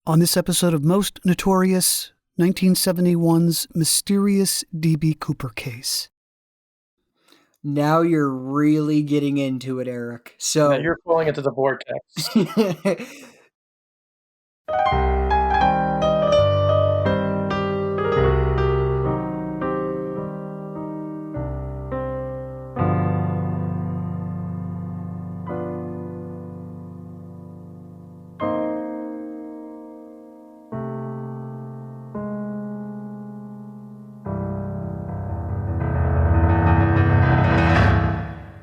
On this episode of Most Notorious, 1971's Mysterious D.B. Cooper case. Now you're really getting into it, Eric. So now you're falling into the vortex.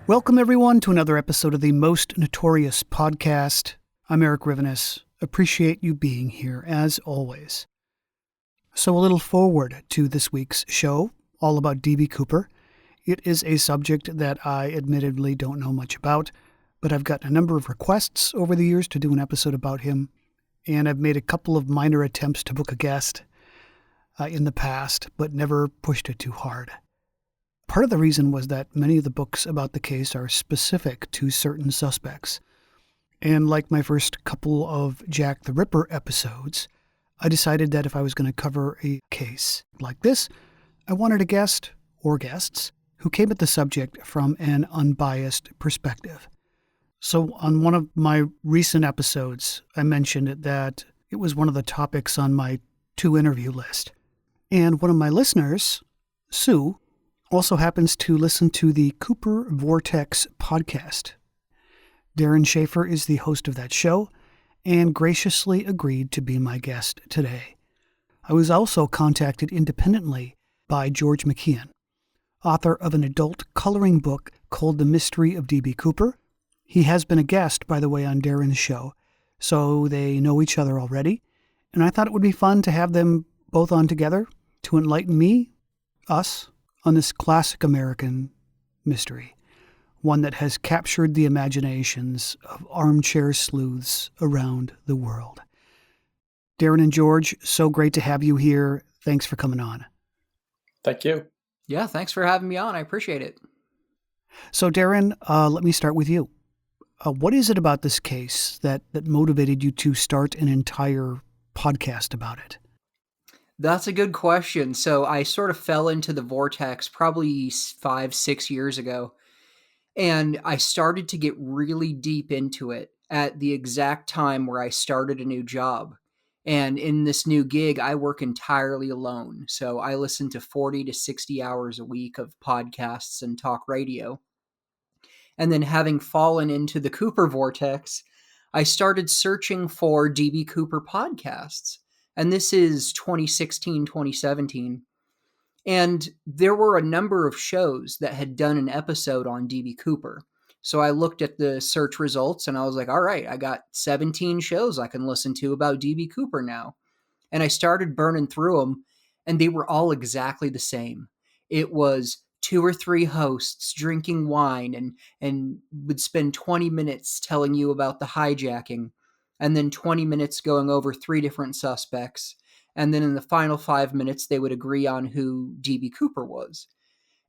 Welcome, everyone, to another episode of the Most Notorious podcast. I'm Eric Rivenes. Appreciate you being here, as always. So a little forward to this week's show, all about D.B. Cooper. It is a subject that I admittedly don't know much about, but I've gotten a number of requests over the years to do an episode about him, and I've made a couple of minor attempts to book a guest in the past, but never pushed it too hard. Part of the reason was that many of the books about the case are specific to certain suspects. And like my first couple of Jack the Ripper episodes, I decided that if I was going to cover a case like this, I wanted a guest or guests who came at the subject from an unbiased perspective. So on one of my recent episodes, I mentioned that it was one of the topics on my to-interview list. And one of my listeners, Sue, also happens to listen to the Cooper Vortex podcast. Darren Schaefer is the host of that show and graciously agreed to be my guest today. I was also contacted independently by George McKeon, author of an adult coloring book called The Mystery of D.B. Cooper. He has been a guest, by the way, on Darren's show, so they know each other already, and I thought it would be fun to have them both on together to enlighten us, on this classic American mystery, one that has captured the imaginations of armchair sleuths around the world. Darren and George, so great to have you here. Thanks for coming on. Thank you. Yeah, thanks for having me on. I appreciate it. So Darren, let me start with you. What is it about this case that motivated you to start an entire podcast about it? That's a good question. So I sort of fell into the vortex probably 5-6 years ago, and I started to get really deep into it at the exact time where I started a new job. And in this new gig, I work entirely alone. So I listen to 40 to 60 hours a week of podcasts and talk radio. And then having fallen into the Cooper vortex, I started searching for D.B. Cooper podcasts. And this is 2016, 2017. And there were a number of shows that had done an episode on D.B. Cooper. So I looked at the search results and I was like, all right, I got 17 shows I can listen to about D.B. Cooper now. And I started burning through them, and they were all exactly the same. It was 2 or 3 hosts drinking wine and would spend 20 minutes telling you about the hijacking, and then 20 minutes going over 3 different suspects. And then in the final 5 minutes, they would agree on who D.B. Cooper was.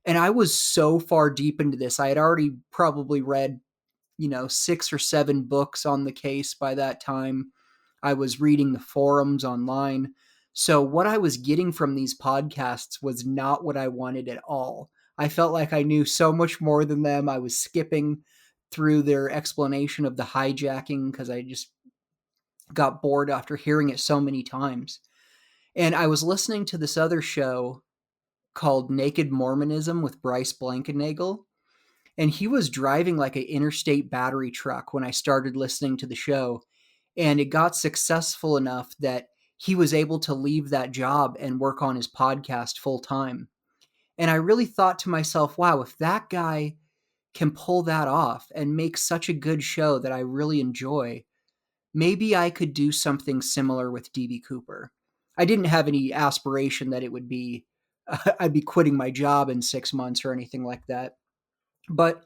And I was so far deep into this. I had already probably read, 6 or 7 books on the case by that time. I was reading the forums online. So what I was getting from these podcasts was not what I wanted at all. I felt like I knew so much more than them. I was skipping through their explanation of the hijacking because I just got bored after hearing it so many times. And I was listening to this other show called Naked Mormonism with Bryce Blankenagel. And he was driving like an interstate battery truck when I started listening to the show. And it got successful enough that he was able to leave that job and work on his podcast full time. And I really thought to myself, wow, if that guy can pull that off and make such a good show that I really enjoy, maybe I could do something similar with D.B. Cooper. I didn't have any aspiration that it would be, I'd be quitting my job in 6 months or anything like that. But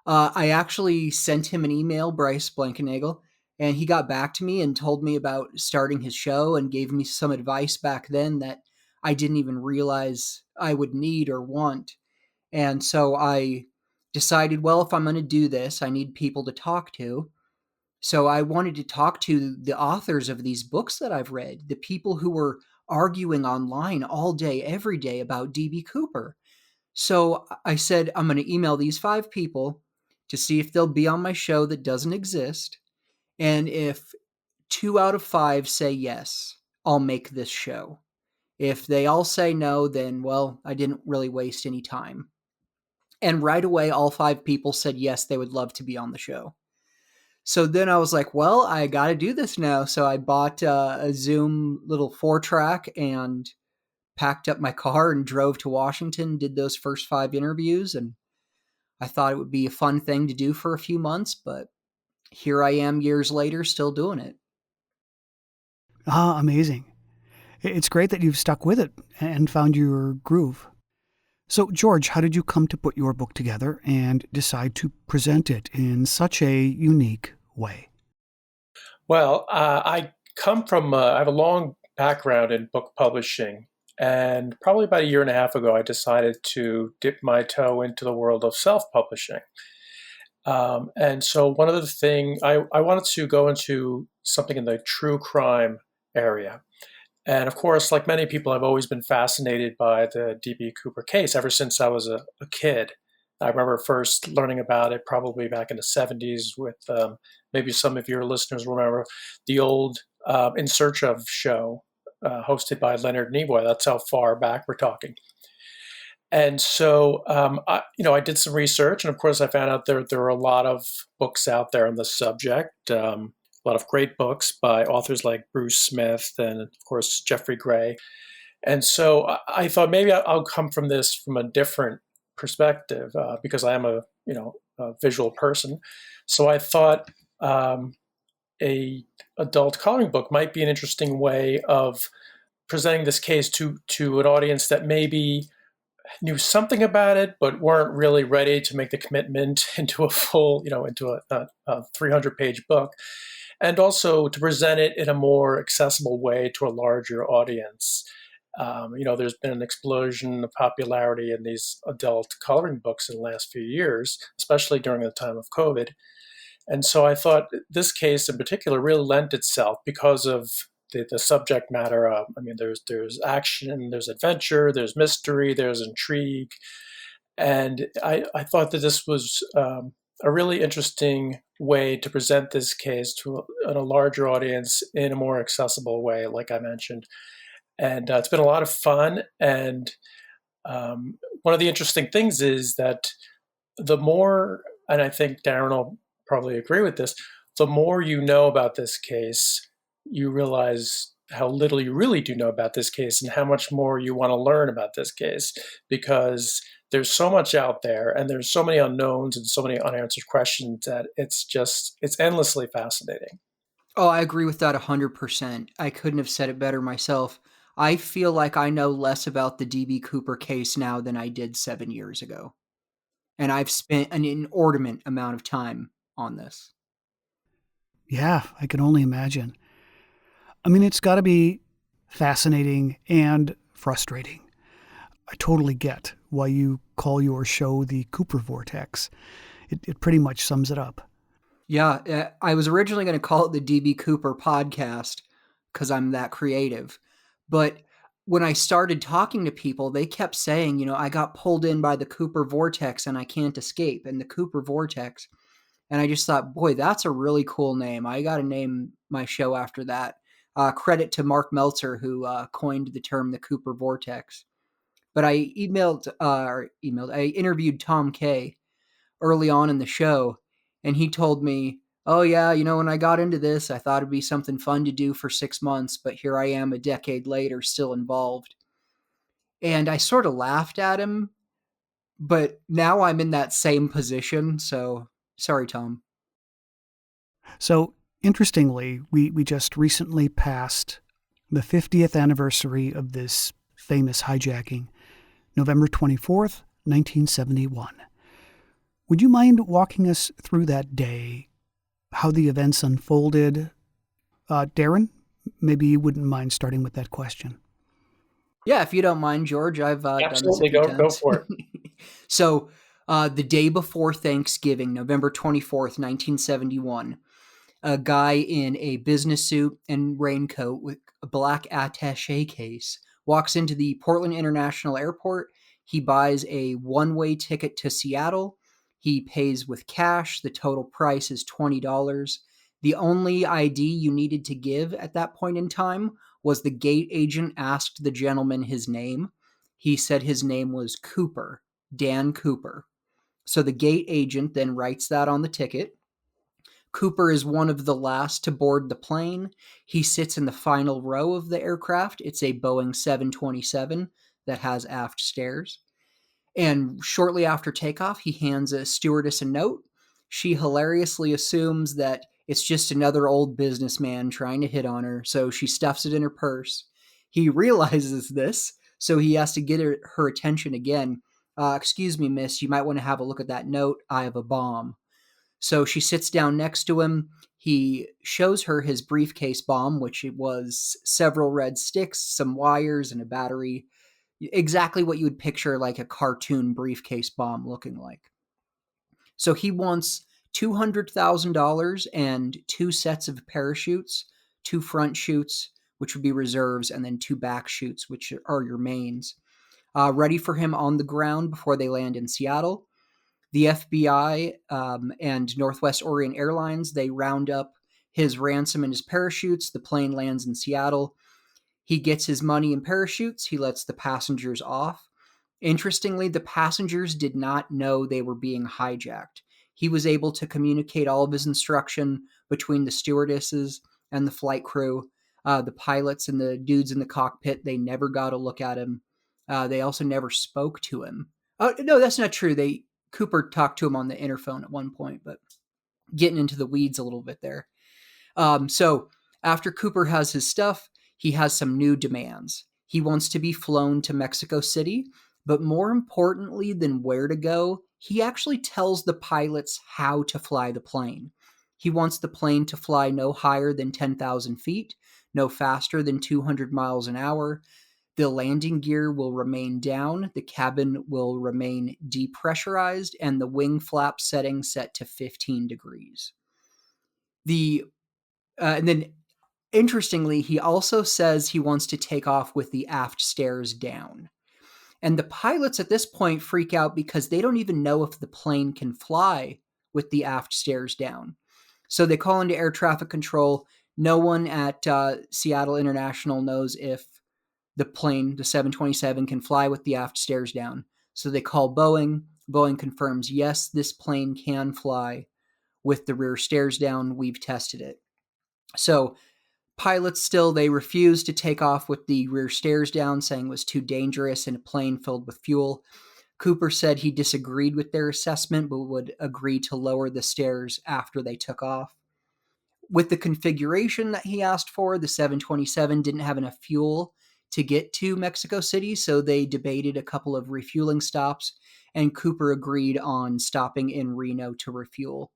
I actually sent him an email, Bryce Blankenagel, and he got back to me and told me about starting his show and gave me some advice back then that I didn't even realize I would need or want. And so I decided, well, if I'm going to do this, I need people to talk to. So I wanted to talk to the authors of these books that I've read, the people who were arguing online all day, every day about D.B. Cooper. So I said, I'm going to email these 5 people to see if they'll be on my show that doesn't exist. And if 2 out of 5 say yes, I'll make this show. If they all say no, then, well, I didn't really waste any time. And right away, all 5 people said yes, they would love to be on the show. So then I was like, well, I got to do this now. So I bought a Zoom little 4-track and packed up my car and drove to Washington, did those first 5 interviews. And I thought it would be a fun thing to do for a few months, but here I am years later, still doing it. Ah, amazing. It's great that you've stuck with it and found your groove. So, George, how did you come to put your book together and decide to present it in such a unique way? Well, I come from, I have a long background in book publishing. And probably about a year and a half ago, I decided to dip my toe into the world of self-publishing. And so one of the things, I wanted to go into something in the true crime area. And of course, like many people, I've always been fascinated by the D.B. Cooper case ever since I was a kid. I remember first learning about it probably back in the 70s with maybe some of your listeners remember the old In Search of show hosted by Leonard Nimoy. That's how far back we're talking. And so, I did some research, and of course, I found out there are a lot of books out there on the subject. A lot of great books by authors like Bruce Smith and, of course, Jeffrey Gray. And so I thought maybe I'll come from this from a different perspective because I am a visual person. So I thought a adult coloring book might be an interesting way of presenting this case to an audience that maybe knew something about it, but weren't really ready to make the commitment into a full, into a 300-page book. And also to present it in a more accessible way to a larger audience. There's been an explosion of popularity in these adult coloring books in the last few years, especially during the time of COVID. And so I thought this case in particular really lent itself because of the subject matter. There's action, there's adventure, there's mystery, there's intrigue. And I thought that this was a really interesting way to present this case to a larger audience in a more accessible way, like I mentioned. And it's been a lot of fun. And one of the interesting things is that the more, and I think Darren will probably agree with this, the more you know about this case, you realize how little you really do know about this case and how much more you want to learn about this case, because there's so much out there and there's so many unknowns and so many unanswered questions that it's endlessly fascinating. Oh, I agree with that 100%. I couldn't have said it better myself. I feel like I know less about the D.B. Cooper case now than I did 7 years ago. And I've spent an inordinate amount of time on this. Yeah, I can only imagine. I mean, it's got to be fascinating and frustrating. I totally get why you call your show the Cooper Vortex. It pretty much sums it up. Yeah, I was originally going to call it the D.B. Cooper podcast because I'm that creative. But when I started talking to people, they kept saying, I got pulled in by the Cooper Vortex and I can't escape. And the Cooper Vortex. And I just thought, boy, that's a really cool name. I got to name my show after that. Credit to Mark Meltzer, who coined the term the Cooper Vortex. But I I interviewed Tom Kay early on in the show, and he told me, oh yeah, when I got into this, I thought it'd be something fun to do for 6 months, but here I am a decade later, still involved. And I sort of laughed at him, but now I'm in that same position, so sorry, Tom. So, interestingly, we just recently passed the 50th anniversary of this famous hijacking, November 24th, 1971. Would you mind walking us through that day, how the events unfolded? Darren, maybe you wouldn't mind starting with that question. Yeah, if you don't mind, George, I've Absolutely. done this a few times. Go for it. So, the day before Thanksgiving, November 24th, 1971, A guy in a business suit and raincoat with a black attaché case walks into the Portland International Airport. He buys a one-way ticket to Seattle. He pays with cash. The total price is $20. The only ID you needed to give at that point in time was the gate agent asked the gentleman his name. He said his name was Cooper, Dan Cooper. So the gate agent then writes that on the ticket. Cooper is one of the last to board the plane. He sits in the final row of the aircraft. It's a Boeing 727 that has aft stairs. And shortly after takeoff, he hands a stewardess a note. She hilariously assumes that it's just another old businessman trying to hit on her, so she stuffs it in her purse. He realizes this, so he has to get her attention again. Excuse me, miss, you might want to have a look at that note. I have a bomb. So she sits down next to him. He shows her his briefcase bomb, which it was several red sticks, some wires, and a battery. Exactly what you would picture like a cartoon briefcase bomb looking like. So he wants $200,000 and two sets of parachutes, two front chutes, which would be reserves, and then two back chutes, which are your mains, ready for him on the ground before they land in Seattle. The FBI and Northwest Orient Airlines, they round up his ransom and his parachutes. The plane lands in Seattle. He gets his money and parachutes. He lets the passengers off. Interestingly, the passengers did not know they were being hijacked. He was able to communicate all of his instruction between the stewardesses and the flight crew. The pilots and the dudes in the cockpit, they never got a look at him. They also never spoke to him. Oh, no, that's not true. Cooper talked to him on the interphone at one point, but getting into the weeds a little bit there. So after Cooper has his stuff, he has some new demands. He wants to be flown to Mexico City, but more importantly than where to go, he actually tells the pilots how to fly the plane. He wants the plane to fly no higher than 10,000 feet, no faster than 200 miles an hour. The landing gear will remain down, the cabin will remain depressurized, and the wing flap setting set to 15 degrees. And then, interestingly, he also says he wants to take off with the aft stairs down. And the pilots at this point freak out because they don't even know if the plane can fly with the aft stairs down. So they call into air traffic control. No one at Seattle International knows if the plane, the 727, can fly with the aft stairs down. So they call Boeing. Boeing confirms, yes, this plane can fly with the rear stairs down. We've tested it. So pilots still, they refused to take off with the rear stairs down, saying it was too dangerous in a plane filled with fuel. Cooper said he disagreed with their assessment, but would agree to lower the stairs after they took off. With the configuration that he asked for, the 727 didn't have enough fuel to get to Mexico City, so they debated a couple of refueling stops, and Cooper agreed on stopping in Reno to refuel.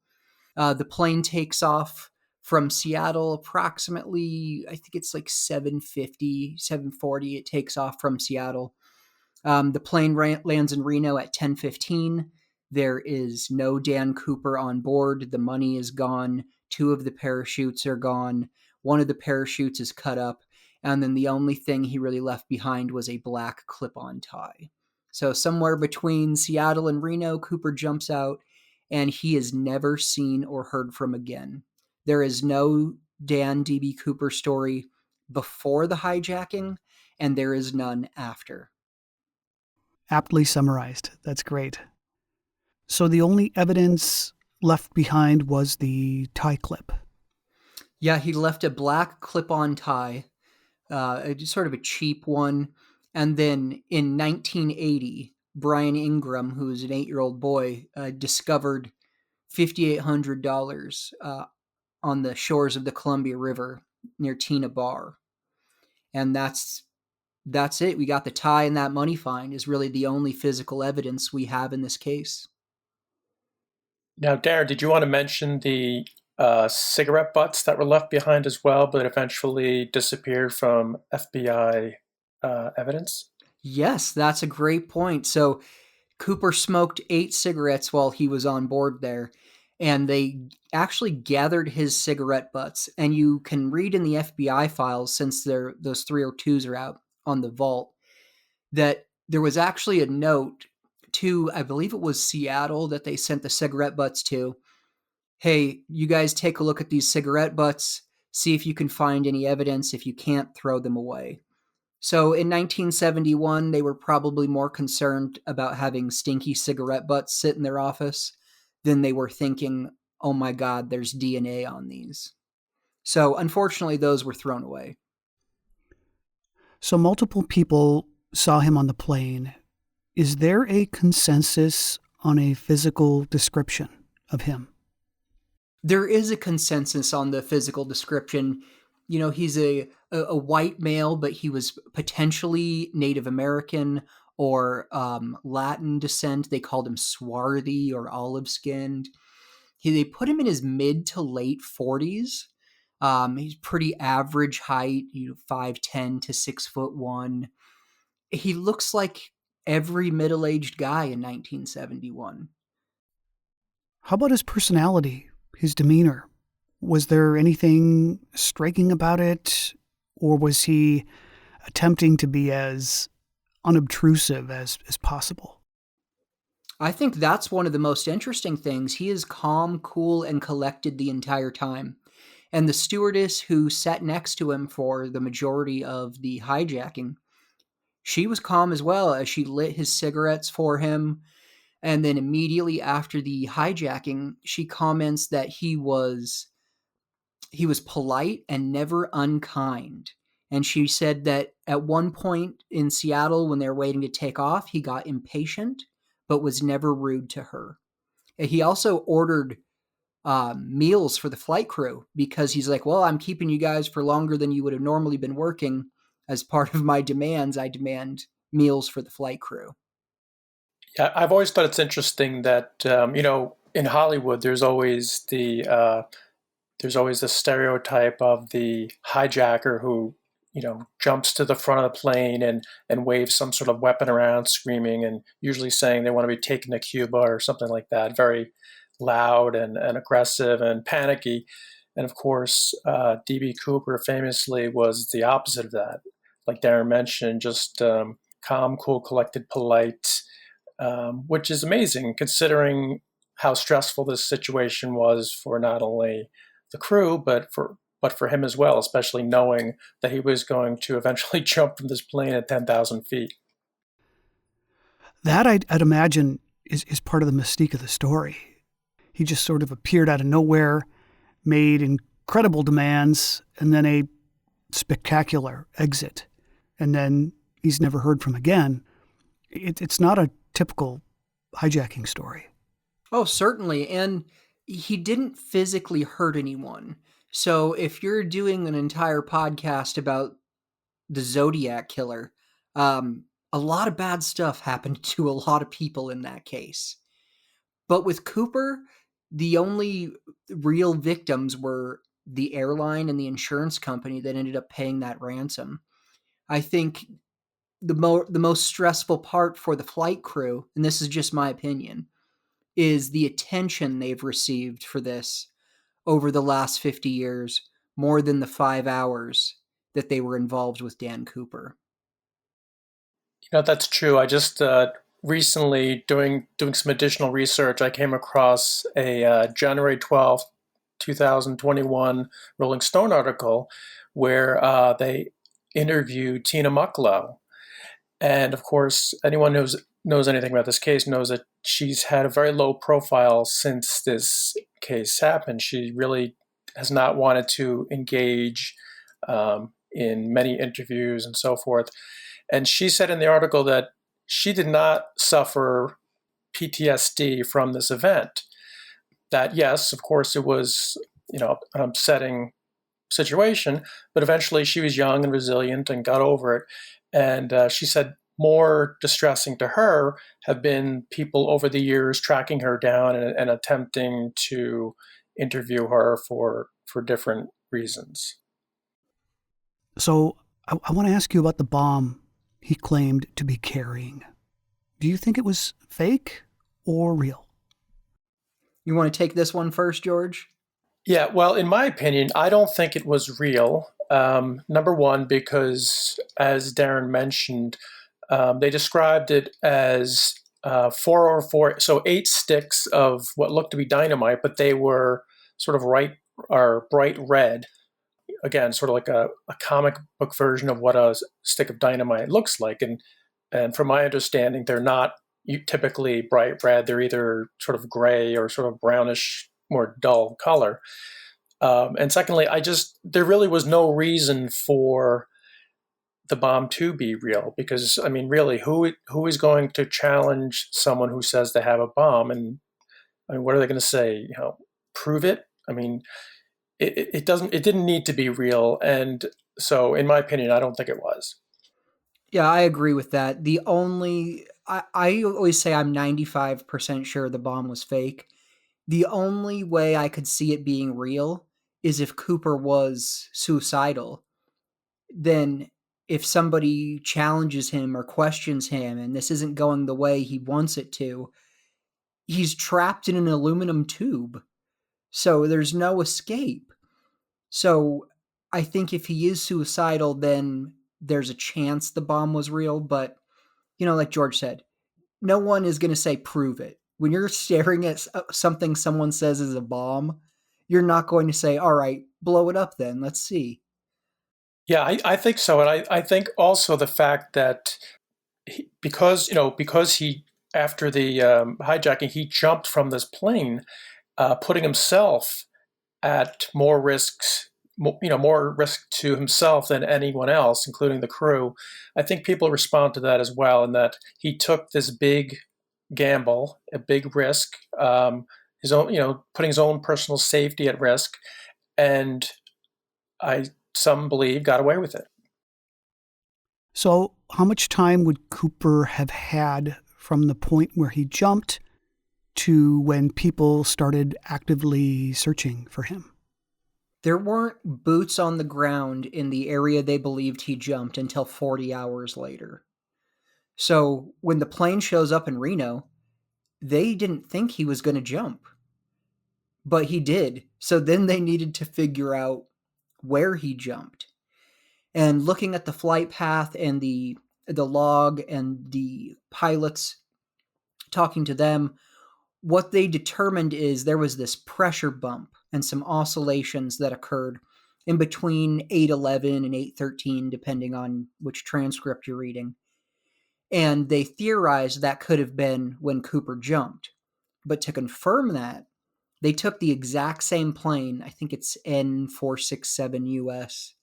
The plane takes off from Seattle approximately, I think it's like 7:50, 7:40. It takes off from Seattle. The plane lands in Reno at 10:15. There is no Dan Cooper on board. The money is gone. Two of the parachutes are gone. One of the parachutes is cut up. And then the only thing he really left behind was a black clip-on tie. So somewhere between Seattle and Reno, Cooper jumps out, and he is never seen or heard from again. There is no Dan D.B. Cooper story before the hijacking, and there is none after. Aptly summarized. That's great. So the only evidence left behind was the tie clip. Yeah, he left a black clip-on tie, sort of a cheap one. And then in 1980, Brian Ingram, who was an 8-year-old boy, discovered $5,800 on the shores of the Columbia River near Tina Bar. And that's it. We got the tie, and that money find is really the only physical evidence we have in this case. Now, Darren, did you want to mention the cigarette butts that were left behind as well, but eventually disappeared from FBI evidence? Yes, that's a great point. So Cooper smoked 8 cigarettes while he was on board there. and they actually gathered his cigarette butts. And you can read in the FBI files, since those 302s are out on the vault, that there was actually a note to, I believe it was Seattle, that they sent the cigarette butts to. Hey, you guys take a look at these cigarette butts, see if you can find any evidence. If you can't, throw them away. So in 1971, they were probably more concerned about having stinky cigarette butts sit in their office than they were thinking, oh my God, there's DNA on these. So unfortunately, those were thrown away. So multiple people saw him on the plane. Is there a consensus on a physical description of him? There is a consensus on the physical description. You know, he's a white male, but he was potentially Native American or Latin descent. They called him swarthy or olive-skinned. They put him in his mid to late 40s. He's pretty average height, 5'10" to 6'1". He looks like every middle-aged guy in 1971. How about his personality, his demeanor? Was there anything striking about it, or was he attempting to be as unobtrusive as possible? I think that's one of the most interesting things. He is calm, cool, and collected the entire time. And the stewardess who sat next to him for the majority of the hijacking, she was calm as well, as she lit his cigarettes for him. And then immediately after the hijacking, she comments that he was polite and never unkind. And she said that at one point in Seattle, when they were waiting to take off, he got impatient, but was never rude to her. He also ordered meals for the flight crew, because he's like, well, I'm keeping you guys for longer than you would have normally been working. As part of my demands, I demand meals for the flight crew. Yeah, I've always thought it's interesting that in Hollywood there's always the stereotype of the hijacker who jumps to the front of the plane and waves some sort of weapon around, screaming, and usually saying they want to be taken to Cuba or something like that. Very loud and aggressive and panicky. And of course, D.B. Cooper famously was the opposite of that. Like Darren mentioned, just calm, cool, collected, polite, which is amazing considering how stressful this situation was for not only the crew, but for him as well, especially knowing that he was going to eventually jump from this plane at 10,000 feet. That, I'd imagine, is part of the mystique of the story. He just sort of appeared out of nowhere, made incredible demands, and then a spectacular exit. And then he's never heard from again. It's not a typical hijacking story. Oh, certainly. And he didn't physically hurt anyone. So if you're doing an entire podcast about the Zodiac killer, a lot of bad stuff happened to a lot of people in that case. But with Cooper, the only real victims were the airline and the insurance company that ended up paying that ransom. I think the most stressful part for the flight crew, and this is just my opinion, is the attention they've received for this over the last 50 years, more than the 5 hours that they were involved with Dan Cooper. That's true. I just recently, doing some additional research, I came across a January 12th, 2021 Rolling Stone article where they interviewed Tina Mucklow. And of course, anyone who knows anything about this case knows that she's had a very low profile since this case happened. She really has not wanted to engage in many interviews and so forth. And she said in the article that she did not suffer PTSD from this event. That yes, of course, it was an upsetting situation, but eventually she was young and resilient and got over it. And she said more distressing to her have been people over the years tracking her down and attempting to interview her for different reasons. So I want to ask you about the bomb he claimed to be carrying. Do you think it was fake or real? You want to take this one first, George? Yeah, well, in my opinion, I don't think it was real. Number one, because as Darren mentioned, they described it as 404, so 8 sticks of what looked to be dynamite, but they were sort of bright red. Again, sort of like a comic book version of what a stick of dynamite looks like. And from my understanding, they're not typically bright red. They're either sort of gray or sort of brownish, more dull color. And secondly, there really was no reason for the bomb to be real, because I mean, really, who is going to challenge someone who says they have a bomb? And I mean, what are they going to say? Prove it? I mean, it didn't need to be real, and so in my opinion, I don't think it was. Yeah, I agree with that. I always say I'm 95% sure the bomb was fake. The only way I could see it being real is if Cooper was suicidal. Then if somebody challenges him or questions him and this isn't going the way he wants it to, he's trapped in an aluminum tube. So there's no escape. So I think if he is suicidal, then there's a chance the bomb was real. But, like George said, no one is going to say prove it. When you're staring at something someone says is a bomb, you're not going to say, all right, blow it up then. Let's see. Yeah, I think so, and I think also the fact that because he after the hijacking he jumped from this plane, putting himself at more risks, more risk to himself than anyone else, including the crew. I think people respond to that as well, in that he took this big gamble, a big risk, his own, putting his own personal safety at risk, and some believe got away with it. So, how much time would Cooper have had from the point where he jumped to when people started actively searching for him? There weren't boots on the ground in the area they believed he jumped until 40 hours later. So when the plane shows up in Reno, they didn't think he was going to jump. But he did. So then they needed to figure out where he jumped. And looking at the flight path and the log and the pilots, talking to them, what they determined is there was this pressure bump and some oscillations that occurred in between 8:11 and 8:13, depending on which transcript you're reading. And they theorized that could have been when Cooper jumped. But to confirm that, they took the exact same plane, I think it's N467 US,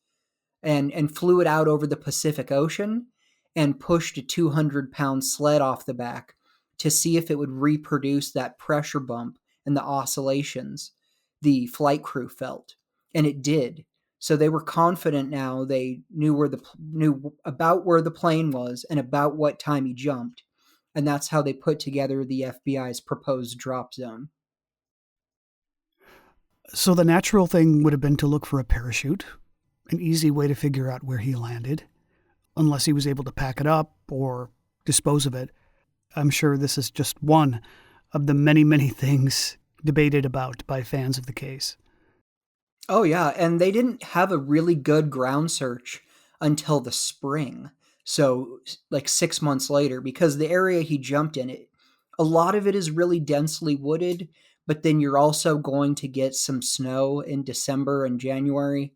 and flew it out over the Pacific Ocean and pushed a 200-pound sled off the back to see if it would reproduce that pressure bump and the oscillations the flight crew felt. And it did. So they were confident now. They knew about where the plane was and about what time he jumped. And that's how they put together the FBI's proposed drop zone. So the natural thing would have been to look for a parachute, an easy way to figure out where he landed, unless he was able to pack it up or dispose of it. I'm sure this is just one of the many, many things debated about by fans of the case. Oh, yeah. And they didn't have a really good ground search until the spring. So, like 6 months later, because the area he jumped in, a lot of it is really densely wooded, but then you're also going to get some snow in December and January.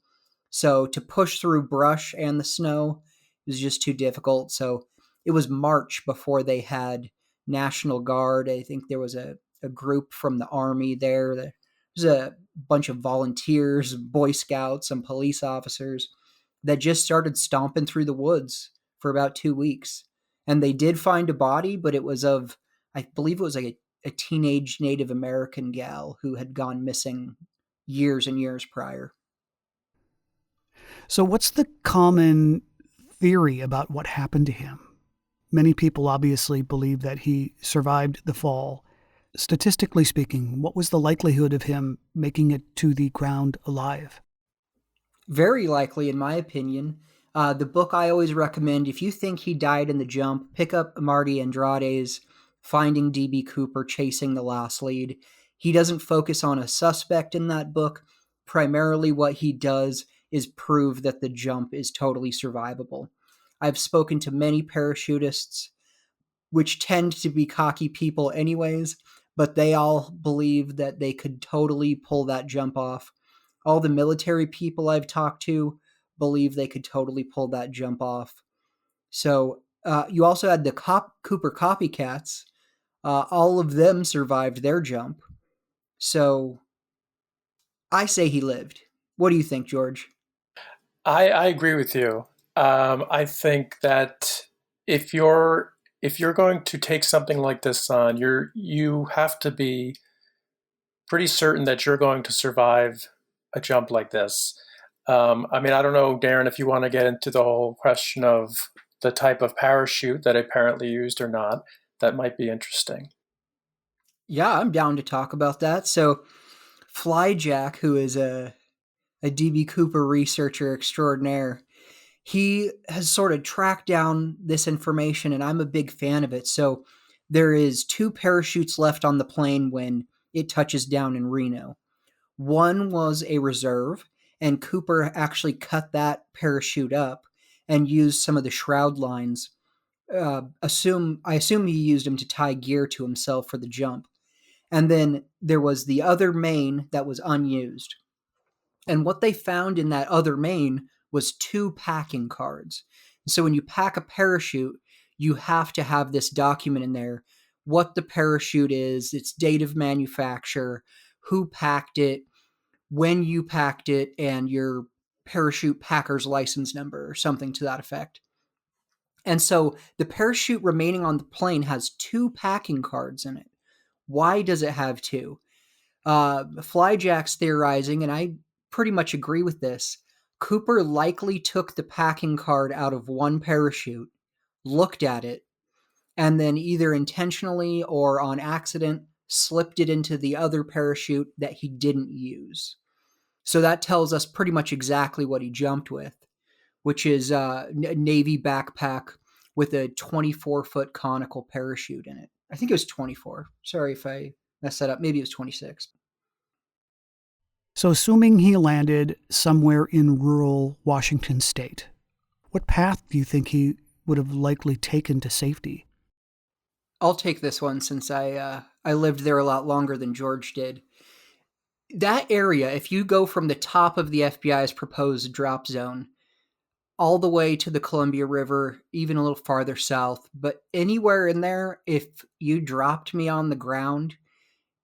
So, to push through brush and the snow was just too difficult. So, it was March before they had National Guard. I think there was a group from the Army there. There was a bunch of volunteers, Boy Scouts, and police officers that just started stomping through the woods for about 2 weeks. And they did find a body, but it was I believe it was like a teenage Native American gal who had gone missing years and years prior. So what's the common theory about what happened to him? Many people obviously believe that he survived the fall. Statistically speaking, what was the likelihood of him making it to the ground alive? Very likely, in my opinion. The book I always recommend, if you think he died in the jump, pick up Marty Andrade's Finding D.B. Cooper, Chasing the Last Lead. He doesn't focus on a suspect in that book. Primarily, what he does is prove that the jump is totally survivable. I've spoken to many parachutists, which tend to be cocky people anyways, but they all believe that they could totally pull that jump off. All the military people I've talked to believe they could totally pull that jump off. So you also had the Cooper copycats. All of them survived their jump. So I say he lived. What do you think, George? I agree with you. I think that if you're if you're going to take something like this on, you have to be pretty certain that you're going to survive a jump like this. I mean, I don't know, Darren, if you want to get into the whole question of the type of parachute that apparently used or not. That might be interesting. Yeah, I'm down to talk about that. So, Flyjack, who is a DB Cooper researcher extraordinaire, he has sort of tracked down this information, and I'm a big fan of it. So, there is 2 parachutes left on the plane when it touches down in Reno. One was a reserve, and Cooper actually cut that parachute up and used some of the shroud lines. I assume he used them to tie gear to himself for the jump. And then there was the other main that was unused. And what they found in that other main was 2 packing cards. So when you pack a parachute, you have to have this document in there: what the parachute is, its date of manufacture, who packed it, when you packed it, and your parachute packer's license number or something to that effect. And so the parachute remaining on the plane has 2 packing cards in it. Why does it have 2? Flyjack's theorizing, and I pretty much agree with this. Cooper likely took the packing card out of one parachute, looked at it, and then either intentionally or on accident slipped it into the other parachute that he didn't use. So that tells us pretty much exactly what he jumped with, which is a Navy backpack with a 24-foot conical parachute in it. I think it was 24. Sorry if I messed that up. Maybe it was 26. So, assuming he landed somewhere in rural Washington state, what path do you think he would have likely taken to safety? I'll take this one since I lived there a lot longer than George did. That area, if you go from the top of the FBI's proposed drop zone all the way to the Columbia River, even a little farther south, but anywhere in there, if you dropped me on the ground,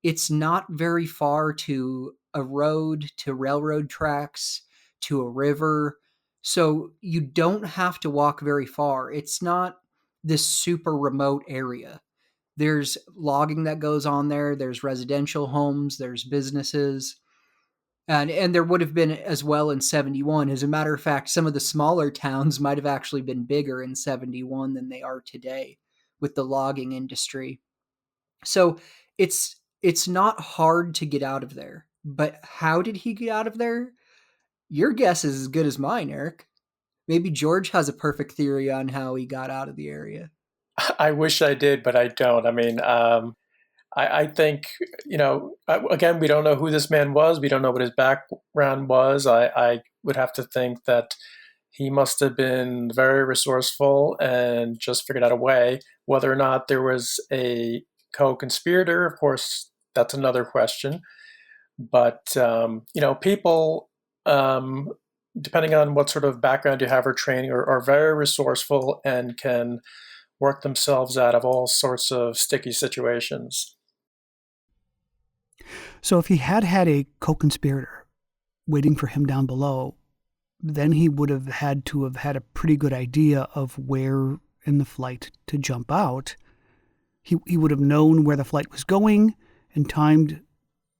it's not very far to a road, to railroad tracks, to a river. So you don't have to walk very far. It's not this super remote area. There's logging that goes on there, there's residential homes, there's businesses. And there would have been as well in 71. As a matter of fact, some of the smaller towns might have actually been bigger in 71 than they are today with the logging industry. So it's not hard to get out of there. But how did he get out of there? Your guess is as good as mine, Eric. Maybe George has a perfect theory on how he got out of the area. I wish I did, but I don't. I mean, I think, again, we don't know who this man was. We don't know what his background was. I would have to think that he must have been very resourceful and just figured out a way. Whether or not there was a co-conspirator, of course, that's another question. But, people, depending on what sort of background you have or training, are very resourceful and can work themselves out of all sorts of sticky situations. So, if he had had a co conspirator waiting for him down below, then he would have had to have had a pretty good idea of where in the flight to jump out. He would have known where the flight was going and timed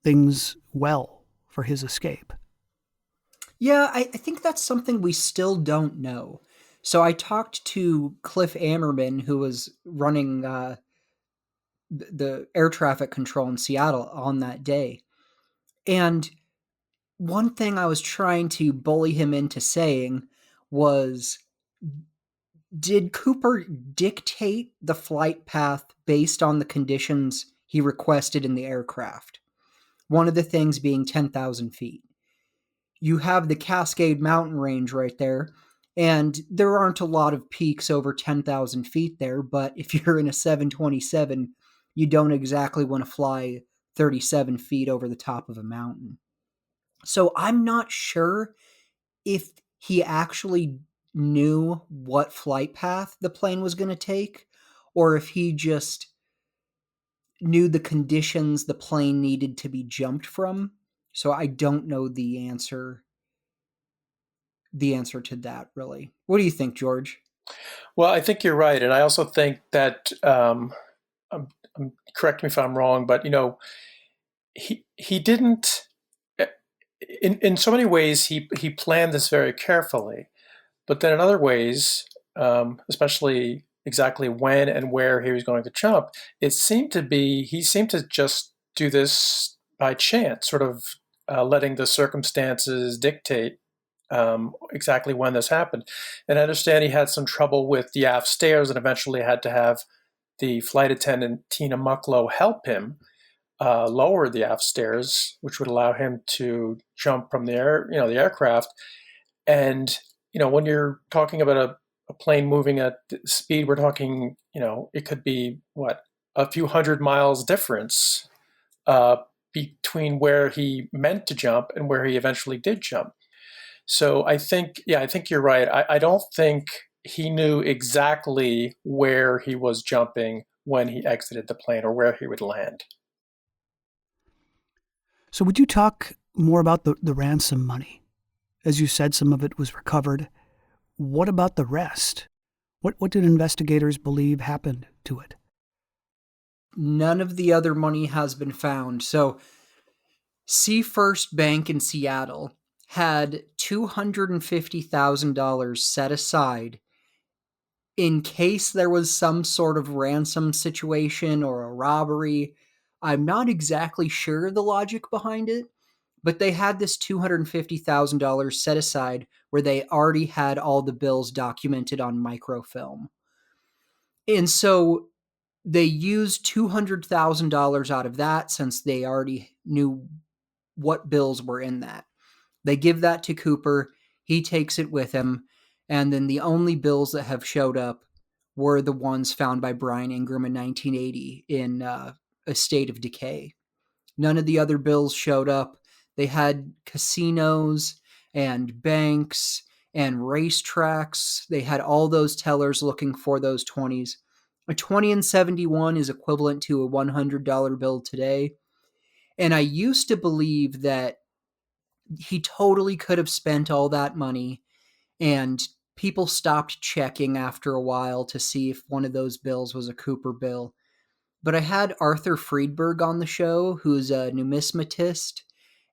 things well for his escape. Yeah, I think that's something we still don't know. So I talked to Cliff Ammerman, who was running the air traffic control in Seattle on that day. And one thing I was trying to bully him into saying was, did Cooper dictate the flight path based on the conditions he requested in the aircraft? one of the things being 10,000 feet. You have the Cascade Mountain Range right there, and there aren't a lot of peaks over 10,000 feet there, but if you're in a 727, you don't exactly want to fly 37 feet over the top of a mountain. So I'm not sure if he actually knew what flight path the plane was going to take, or if he just knew the conditions the plane needed to be jumped from. So I don't know the answer to that, really. What do you think, George? Well, I think you're right, and I also think that correct me if I'm wrong, but he didn't. In so many ways, he planned this very carefully, but then in other ways, especially exactly when and where he was going to jump, he seemed to just do this by chance, sort of letting the circumstances dictate exactly when this happened. And I understand he had some trouble with the aft stairs and eventually had to have the flight attendant, Tina Mucklow, help him lower the aft stairs, which would allow him to jump from the aircraft. And, when you're talking about a plane moving at speed, we're talking, it could be a few hundred miles difference between where he meant to jump and where he eventually did jump. So I think you're right. I don't think he knew exactly where he was jumping when he exited the plane or where he would land. So would you talk more about the ransom money? As you said, some of it was recovered. What about the rest? What did investigators believe happened to it? None of the other money has been found. So Sea First Bank in Seattle had $250,000 set aside in case there was some sort of ransom situation or a robbery. I'm not exactly sure the logic behind it, but they had this $250,000 set aside where they already had all the bills documented on microfilm. And so they used $200,000 out of that since they already knew what bills were in that. They give that to Cooper. He takes it with him. And then the only bills that have showed up were the ones found by Brian Ingram in 1980 in a state of decay. None of the other bills showed up. They had casinos and banks and racetracks. They had all those tellers looking for those 20s. A 20 and 71 is equivalent to a $100 bill today. And I used to believe that he totally could have spent all that money, and people stopped checking after a while to see if one of those bills was a Cooper bill. But I had Arthur Friedberg on the show, who's a numismatist,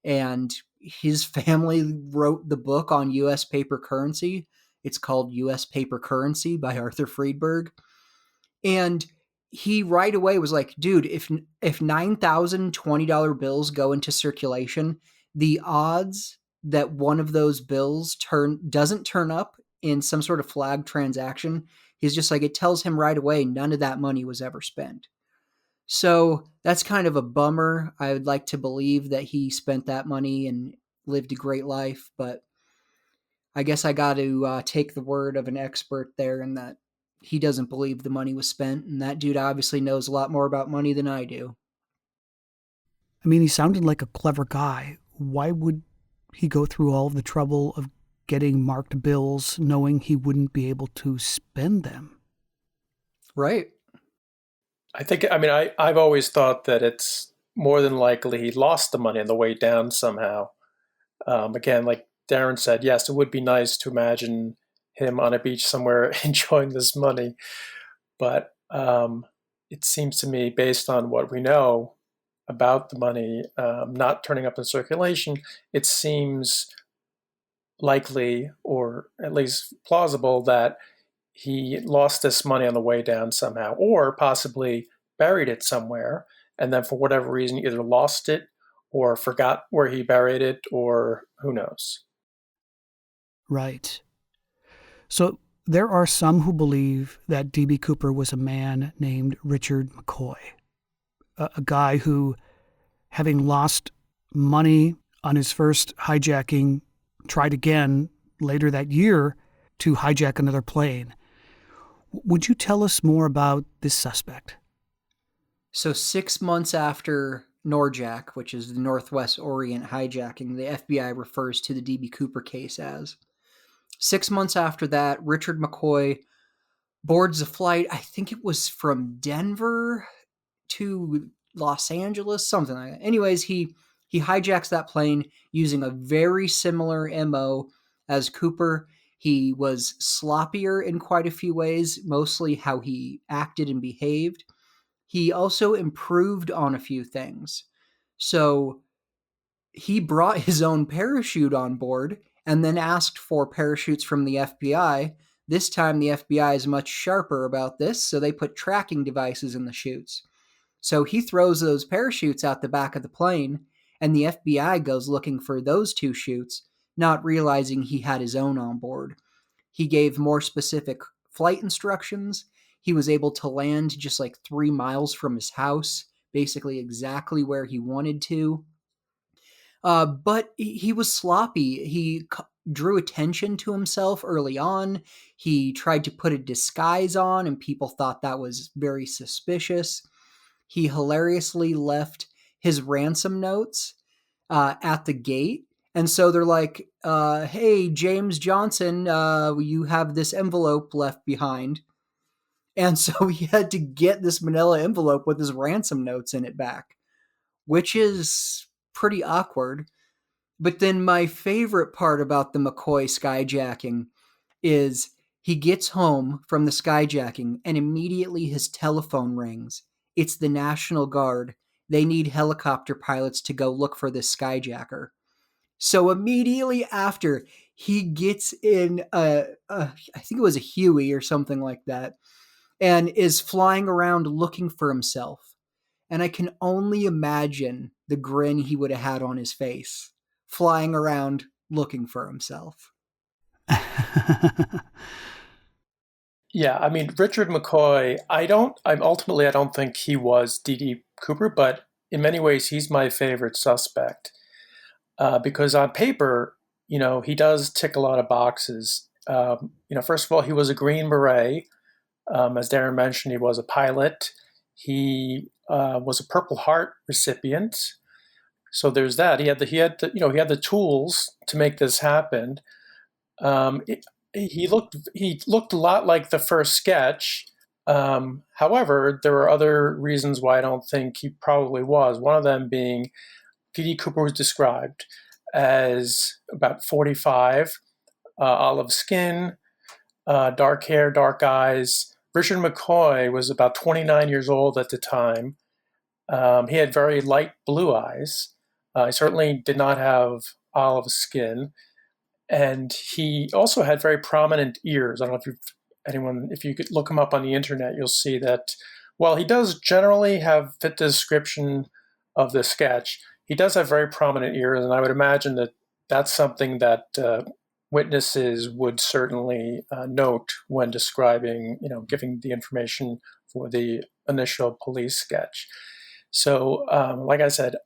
and his family wrote the book on U.S. paper currency. It's called U.S. Paper Currency by Arthur Friedberg. And he right away was like, dude, if 9,000 $20 bills go into circulation, the odds that one of those bills doesn't turn up in some sort of flag transaction, he's just like, it tells him right away none of that money was ever spent. So that's kind of a bummer. I would like to believe that he spent that money and lived a great life, but I guess I got to take the word of an expert there in that he doesn't believe the money was spent, and that dude obviously knows a lot more about money than I do. I mean, he sounded like a clever guy. Why would he go through all of the trouble of getting marked bills knowing he wouldn't be able to spend them? Right. I've always thought that it's more than likely he lost the money on the way down somehow. Again, like Darren said, yes, it would be nice to imagine him on a beach somewhere enjoying this money. But it seems to me, based on what we know about the money not turning up in circulation, it seems likely, or at least plausible, that he lost this money on the way down somehow, or possibly buried it somewhere, and then for whatever reason either lost it or forgot where he buried it, or who knows. Right. So there are some who believe that D.B. Cooper was a man named Richard McCoy, a guy who, having lost money on his first hijacking, tried again later that year to hijack another plane. Would you tell us more about this suspect? So 6 months after Norjack, which is the Northwest Orient hijacking, the FBI refers to the D.B. Cooper case as. 6 months after that, Richard McCoy boards a flight. I think it was from Denver to Los Angeles, something like that. Anyways, he hijacks that plane using a very similar MO as Cooper. He was sloppier in quite a few ways, mostly how he acted and behaved. He also improved on a few things. So he brought his own parachute on board and then asked for parachutes from the FBI. This time, the FBI is much sharper about this, so they put tracking devices in the chutes. So he throws those parachutes out the back of the plane, and the FBI goes looking for those two chutes, not realizing he had his own on board. He gave more specific flight instructions. He was able to land just like 3 miles from his house, basically exactly where he wanted to. But he was sloppy. He drew attention to himself early on. He tried to put a disguise on, and people thought that was very suspicious. He hilariously left his ransom notes at the gate. And so they're like, hey, James Johnson, you have this envelope left behind. And so he had to get this manila envelope with his ransom notes in it back, which is pretty awkward. But then my favorite part about the McCoy skyjacking is he gets home from the skyjacking and immediately his telephone rings. It's the National Guard. They need helicopter pilots to go look for this skyjacker. So immediately after, he gets in I think it was a Huey or something like that, and is flying around looking for himself. And I can only imagine the grin he would have had on his face, flying around looking for himself. Yeah, I mean, Richard McCoy, I don't think he was D.D. Cooper, but in many ways, he's my favorite suspect because on paper, he does tick a lot of boxes. First of all, he was a Green Beret. As Darren mentioned, he was a pilot. He was a Purple Heart recipient. So there's that. He had the tools to make this happen. Um, he looked a lot like the first sketch. However, there were other reasons why I don't think he probably was. One of them being D.D. Cooper was described as about 45, olive skin, dark hair, dark eyes. Richard McCoy was about 29 years old at the time. He had very light blue eyes. He certainly did not have olive skin. And he also had very prominent ears. I don't know if you could look him up on the internet, you'll see that while he does generally fit the description of the sketch, he does have very prominent ears, and I would imagine that that's something that witnesses would certainly note when describing, giving the information for the initial police sketch. So, like I said,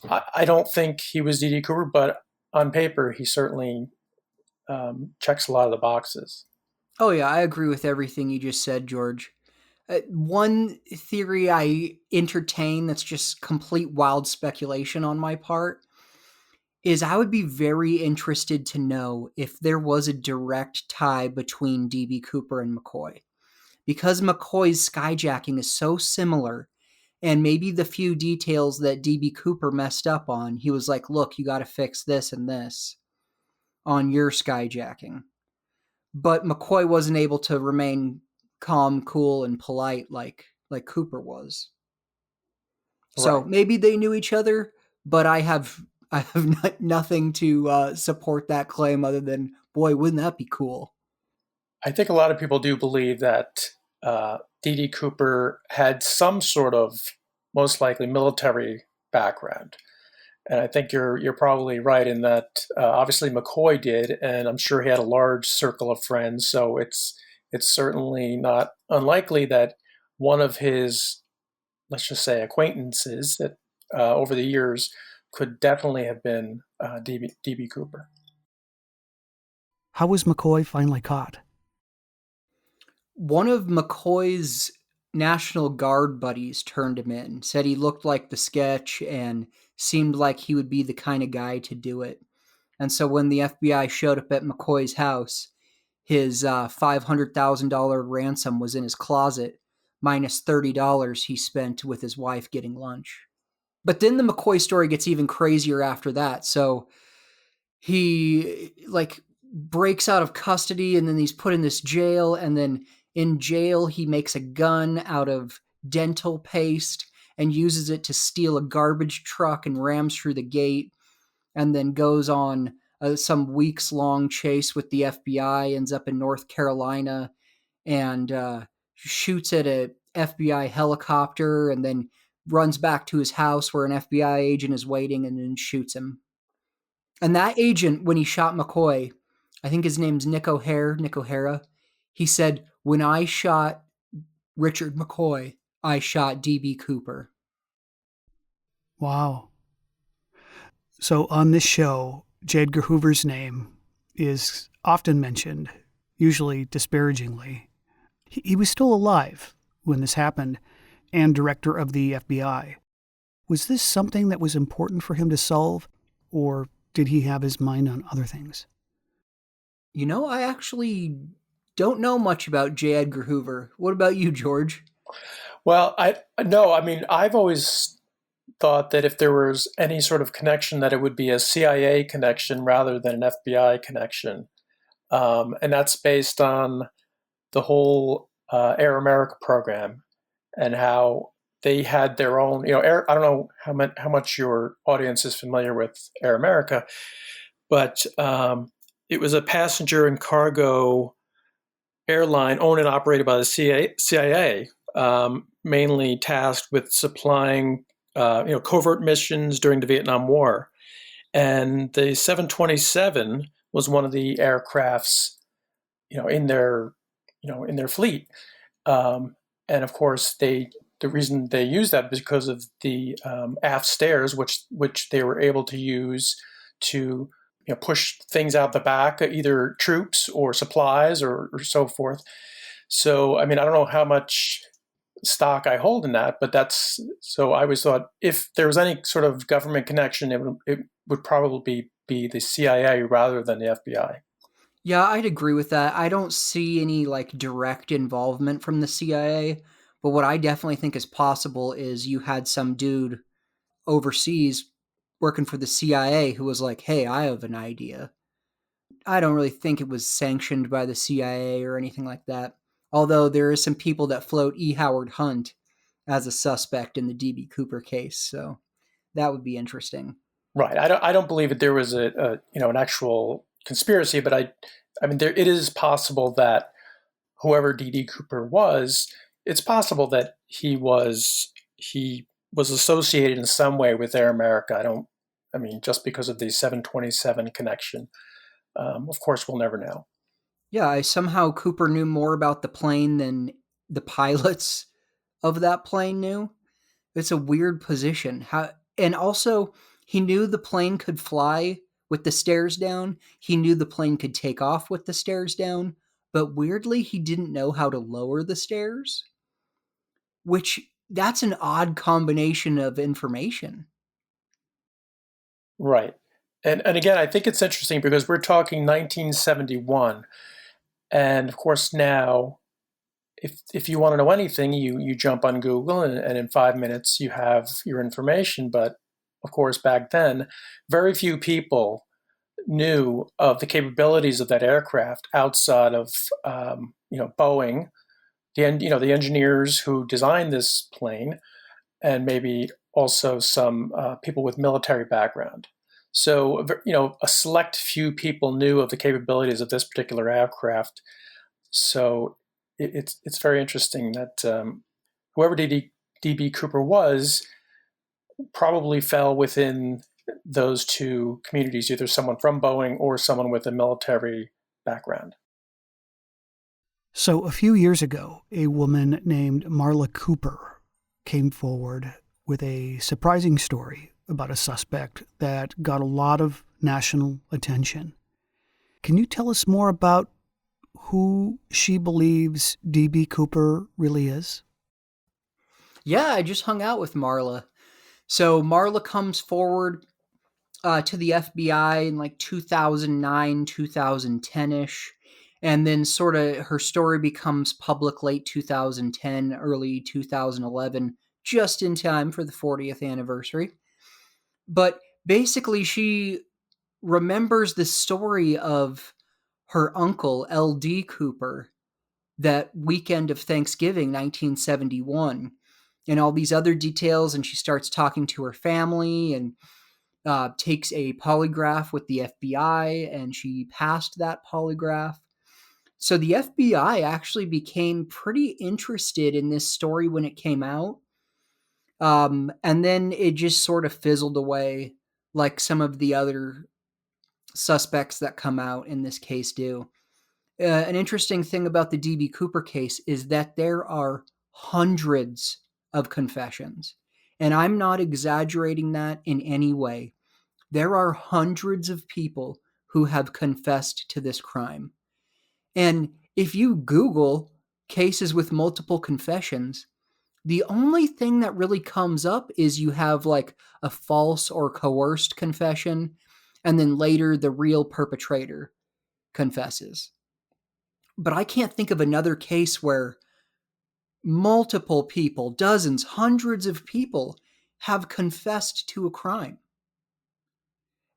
I don't think he was D.D. Cooper, but on paper, he certainly checks a lot of the boxes. Oh, yeah, I agree with everything you just said, George. One theory I entertain that's just complete wild speculation on my part is I would be very interested to know if there was a direct tie between D.B. Cooper and McCoy. Because McCoy's skyjacking is so similar, and maybe the few details that D.B. Cooper messed up on, he was like, look, you got to fix this and this on your skyjacking. But McCoy wasn't able to remain calm, cool, and polite like Cooper was. So Right. maybe they knew each other, but I have nothing to support that claim other than, boy, wouldn't that be cool? I think a lot of people do believe that D.D. Cooper had some sort of, most likely, military background. And I think you're probably right in that obviously McCoy did, and I'm sure he had a large circle of friends. So it's certainly not unlikely that one of his, let's just say, acquaintances that over the years could definitely have been D.B. Cooper. How was McCoy finally caught? One of McCoy's National Guard buddies turned him in, said he looked like the sketch and seemed like he would be the kind of guy to do it. And so when the FBI showed up at McCoy's house, his $500,000 ransom was in his closet, minus $30 he spent with his wife getting lunch. But then the McCoy story gets even crazier after that. So he breaks out of custody, and then he's put in this jail, and then in jail he makes a gun out of dental paste and uses it to steal a garbage truck and rams through the gate, and then goes on some weeks-long chase with the FBI, ends up in North Carolina, and shoots at a FBI helicopter, and then runs back to his house where an FBI agent is waiting, and then shoots him. And that agent, when he shot McCoy, I think his name's Nick O'Hara, he said, "When I shot Richard McCoy, I shot D.B. Cooper." Wow. So on this show, J. Edgar Hoover's name is often mentioned, usually disparagingly. He was still alive when this happened and director of the FBI. Was this something that was important for him to solve, or did he have his mind on other things? I actually don't know much about J. Edgar Hoover. What about you, George? Well, I've always thought that if there was any sort of connection, that it would be a CIA connection rather than an FBI connection. And that's based on the whole Air America program and how they had their own, I don't know how much your audience is familiar with Air America, but it was a passenger and cargo airline owned and operated by the CIA, mainly tasked with supplying covert missions during the Vietnam War. And the 727 was one of the aircrafts, in their fleet. And of course, the reason they used that was because of the aft stairs, which they were able to use to push things out the back, either troops or supplies or so forth. So, I don't know how much stock I hold in that, but so I always thought if there was any sort of government connection, it would probably be the CIA rather than the FBI. Yeah, I'd agree with that. I don't see any direct involvement from the CIA, but what I definitely think is possible is you had some dude overseas working for the CIA who was like, "Hey, I have an idea." I don't really think it was sanctioned by the CIA or anything like that. Although there is some people that float E. Howard Hunt as a suspect in the D.B. Cooper case, so that would be interesting. Right. I don't believe that there was an actual conspiracy, but it is possible that whoever D.D. Cooper was, it's possible that he was associated in some way with Air America. Just because of the 727 connection. Of course, we'll never know. Yeah, somehow Cooper knew more about the plane than the pilots of that plane knew. It's a weird position. And also, he knew the plane could fly with the stairs down. He knew the plane could take off with the stairs down. But weirdly, he didn't know how to lower the stairs. That's an odd combination of information. Right. And again, I think it's interesting because we're talking 1971. And of course now, if you want to know anything, you jump on Google and in 5 minutes you have your information. But of course, back then, very few people knew of the capabilities of that aircraft outside of Boeing, the engineers who designed this plane, and maybe also some people with military background. So a select few people knew of the capabilities of this particular aircraft. So it's very interesting that whoever D.B. Cooper was probably fell within those two communities, either someone from Boeing or someone with a military background. So a few years ago, a woman named Marla Cooper came forward with a surprising story about a suspect that got a lot of national attention. Can you tell us more about who she believes D.B. Cooper really is? Yeah, I just hung out with Marla. So Marla comes forward to the FBI in like 2009, 2010-ish. And then sort of her story becomes public late 2010, early 2011, just in time for the 40th anniversary. But basically, she remembers the story of her uncle, L.D. Cooper, that weekend of Thanksgiving, 1971, and all these other details. And she starts talking to her family and takes a polygraph with the FBI, and she passed that polygraph. So the FBI actually became pretty interested in this story when it came out. And then it just sort of fizzled away like some of the other suspects that come out in this case do. An interesting thing about the D.B. Cooper case is that there are hundreds of confessions. And I'm not exaggerating that in any way. There are hundreds of people who have confessed to this crime. And if you Google cases with multiple confessions, the only thing that really comes up is you have like a false or coerced confession, and then later the real perpetrator confesses. But I can't think of another case where multiple people, dozens, hundreds of people, have confessed to a crime.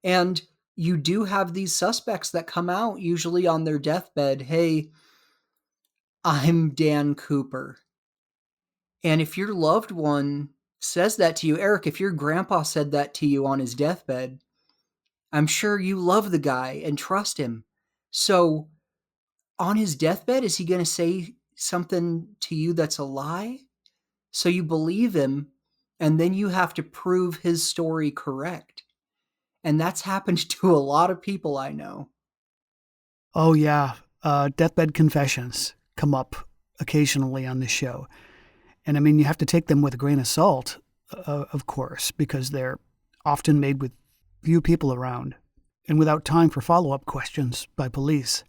And you do have these suspects that come out usually on their deathbed, hey, I'm Dan Cooper. And if your loved one says that to you, Eric, if your grandpa said that to you on his deathbed, I'm sure you love the guy and trust him. So on his deathbed, is he going to say something to you that's a lie? So you believe him, and then you have to prove his story correct. And that's happened to a lot of people I know. Oh, yeah. Deathbed confessions come up occasionally on this show. And I mean, you have to take them with a grain of salt, of course, because they're often made with few people around and without time for follow-up questions by police.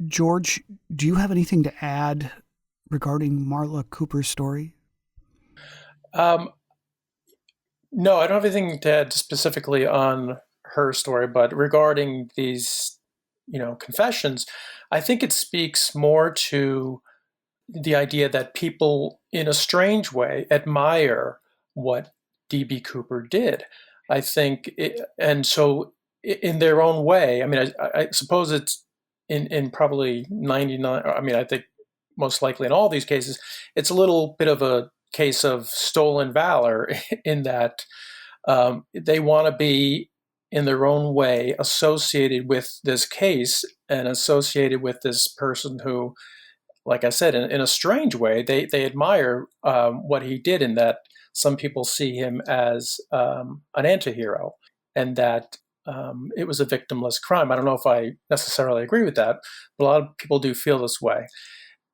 George, do you have anything to add regarding Marla Cooper's story? No, I don't have anything to add specifically on her story, but regarding these, confessions, I think it speaks more to the idea that people, in a strange way, admire what D.B. Cooper did. I think, and so in their own way, I mean, I suppose it's in probably 99, I mean, I think most likely in all these cases, it's a little bit of a case of stolen valor in that they want to be, in their own way, associated with this case and associated with this person who, like I said, in a strange way, they admire what he did, in that some people see him as an antihero, and that it was a victimless crime. I don't know if I necessarily agree with that, but a lot of people do feel this way.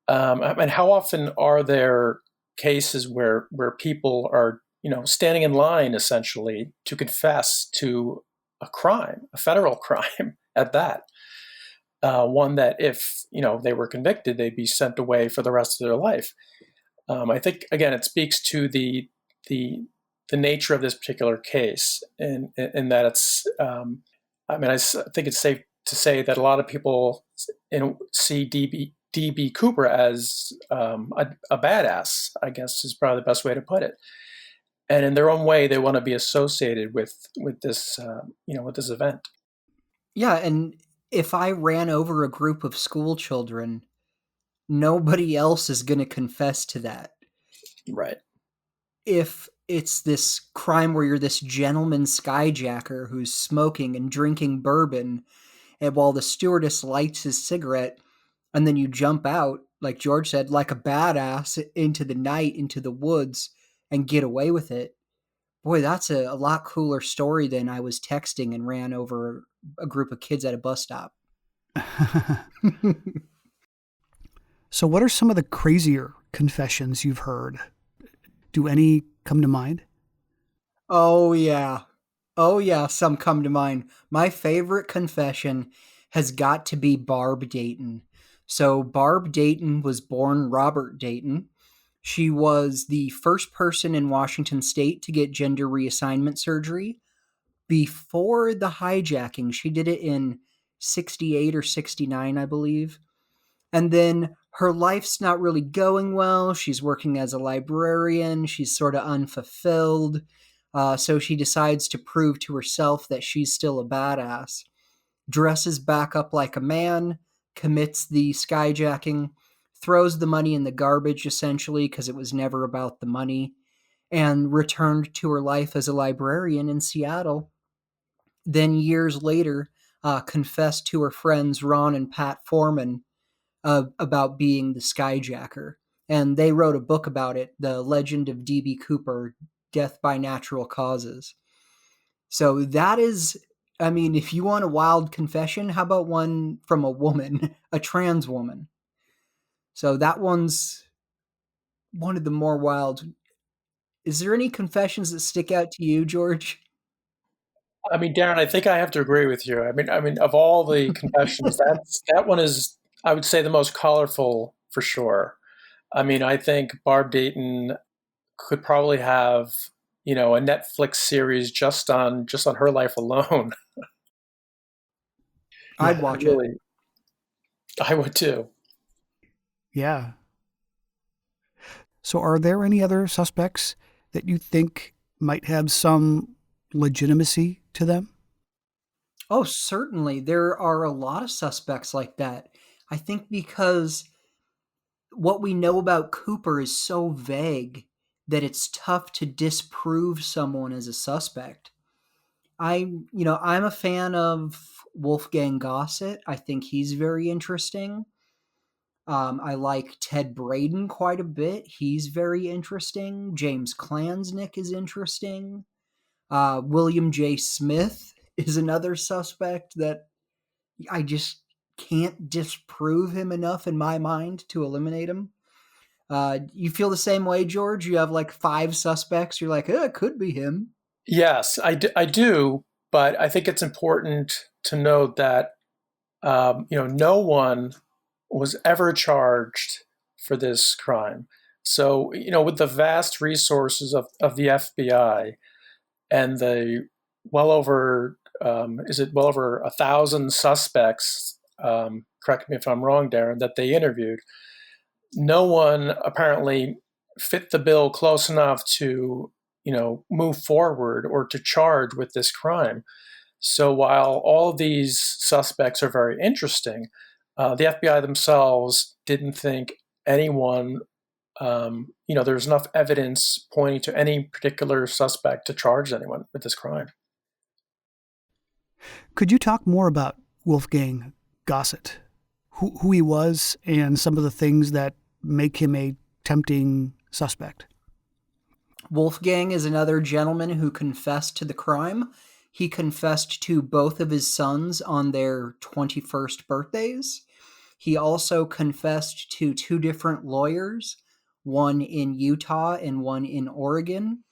And how often are there cases where people are, standing in line essentially to confess to a crime, a federal crime at that? One that if they were convicted, they'd be sent away for the rest of their life. I think again, it speaks to the nature of this particular case, and that it's. I mean, I think it's safe to say that a lot of people see D.B. Cooper as a badass, I guess is probably the best way to put it. And in their own way, they want to be associated with this with this event. Yeah, and if I ran over a group of school children, nobody else is going to confess to that. Right. If it's this crime where you're this gentleman skyjacker who's smoking and drinking bourbon, and while the stewardess lights his cigarette, and then you jump out, like George said, like a badass into the night, into the woods, and get away with it. Boy, that's a lot cooler story than I was texting and ran over a group of kids at a bus stop. So what are some of the crazier confessions you've heard? Do any come to mind? Oh, yeah. Oh, yeah, some come to mind. My favorite confession has got to be Barb Dayton. So, Barb Dayton was born Robert Dayton. She was the first person in Washington state to get gender reassignment surgery before the hijacking. She did it in 68 or 69, I believe. And then her life's not really going well. She's working as a librarian. She's sort of unfulfilled. So she decides to prove to herself that she's still a badass. Dresses back up like a man, commits the skyjacking, throws the money in the garbage essentially because it was never about the money, and returned to her life as a librarian in Seattle. Then years later, confessed to her friends Ron and Pat Foreman about being the skyjacker. And they wrote a book about it, The Legend of D.B. Cooper, Death by Natural Causes. So that is, I mean, if you want a wild confession, how about one from a woman, a trans woman? So that one's one of the more wild. Is there any confessions that stick out to you, George? I mean, Darren, I think I have to agree with you. I mean, of all the confessions, that one is, I would say, the most colorful for sure. I mean, I think Barb Dayton could probably have, a Netflix series just on her life alone. I'd Yeah. watch it. Really, I would too. Yeah. So, are there any other suspects that you think might have some legitimacy to them? Oh, certainly. There are a lot of suspects like that. I think because what we know about Cooper is so vague that it's tough to disprove someone as a suspect. I'm a fan of Wolfgang Gossett. I think he's very interesting. I like Ted Braden quite a bit. He's very interesting. James Klansnick is interesting. William J. Smith is another suspect that I just can't disprove him enough in my mind to eliminate him. You feel the same way, George? You have like five suspects. You're like, it could be him. Yes, I do, but I think it's important to note that no one was ever charged for this crime. So, with the vast resources of the FBI and the well over, is it well over 1,000 suspects? Correct me if I'm wrong, Darren, that they interviewed. No one apparently fit the bill close enough to, move forward or to charge with this crime. So while all of these suspects are very interesting, the FBI themselves didn't think anyone, there's enough evidence pointing to any particular suspect to charge anyone with this crime. Could you talk more about Wolfgang Gossett, who he was, and some of the things that make him a tempting suspect? Wolfgang is another gentleman who confessed to the crime. He confessed to both of his sons on their 21st birthdays. He also confessed to two different lawyers, one in Utah and one in Oregon.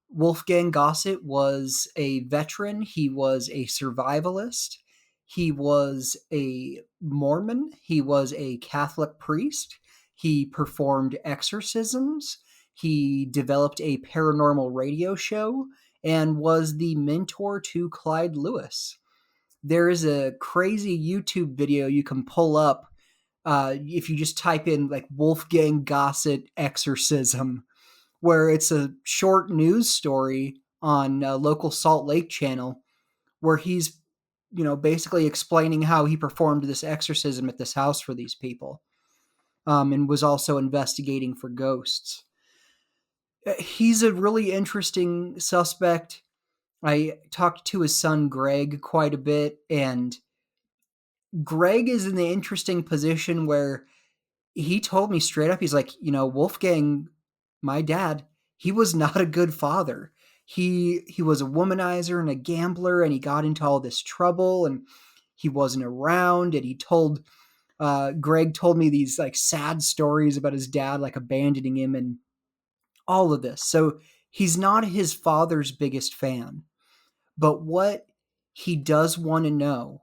Wolfgang Gossett was a veteran. He was a survivalist. He was a Mormon. He was a Catholic priest. He performed exorcisms. He developed a paranormal radio show and was the mentor to Clyde Lewis. There is a crazy YouTube video you can pull up if you just type in like Wolfgang Gossett exorcism, where it's a short news story on a local Salt Lake channel where he's, basically explaining how he performed this exorcism at this house for these people, and was also investigating for ghosts. He's a really interesting suspect. I talked to his son Greg quite a bit, and Greg is in the interesting position where he told me straight up, he's like, Wolfgang, my dad, he was not a good father. He was a womanizer and a gambler, and he got into all this trouble, and he wasn't around. And he told Greg told me these like sad stories about his dad like abandoning him and all of this. So he's not his father's biggest fan. But what he does want to know,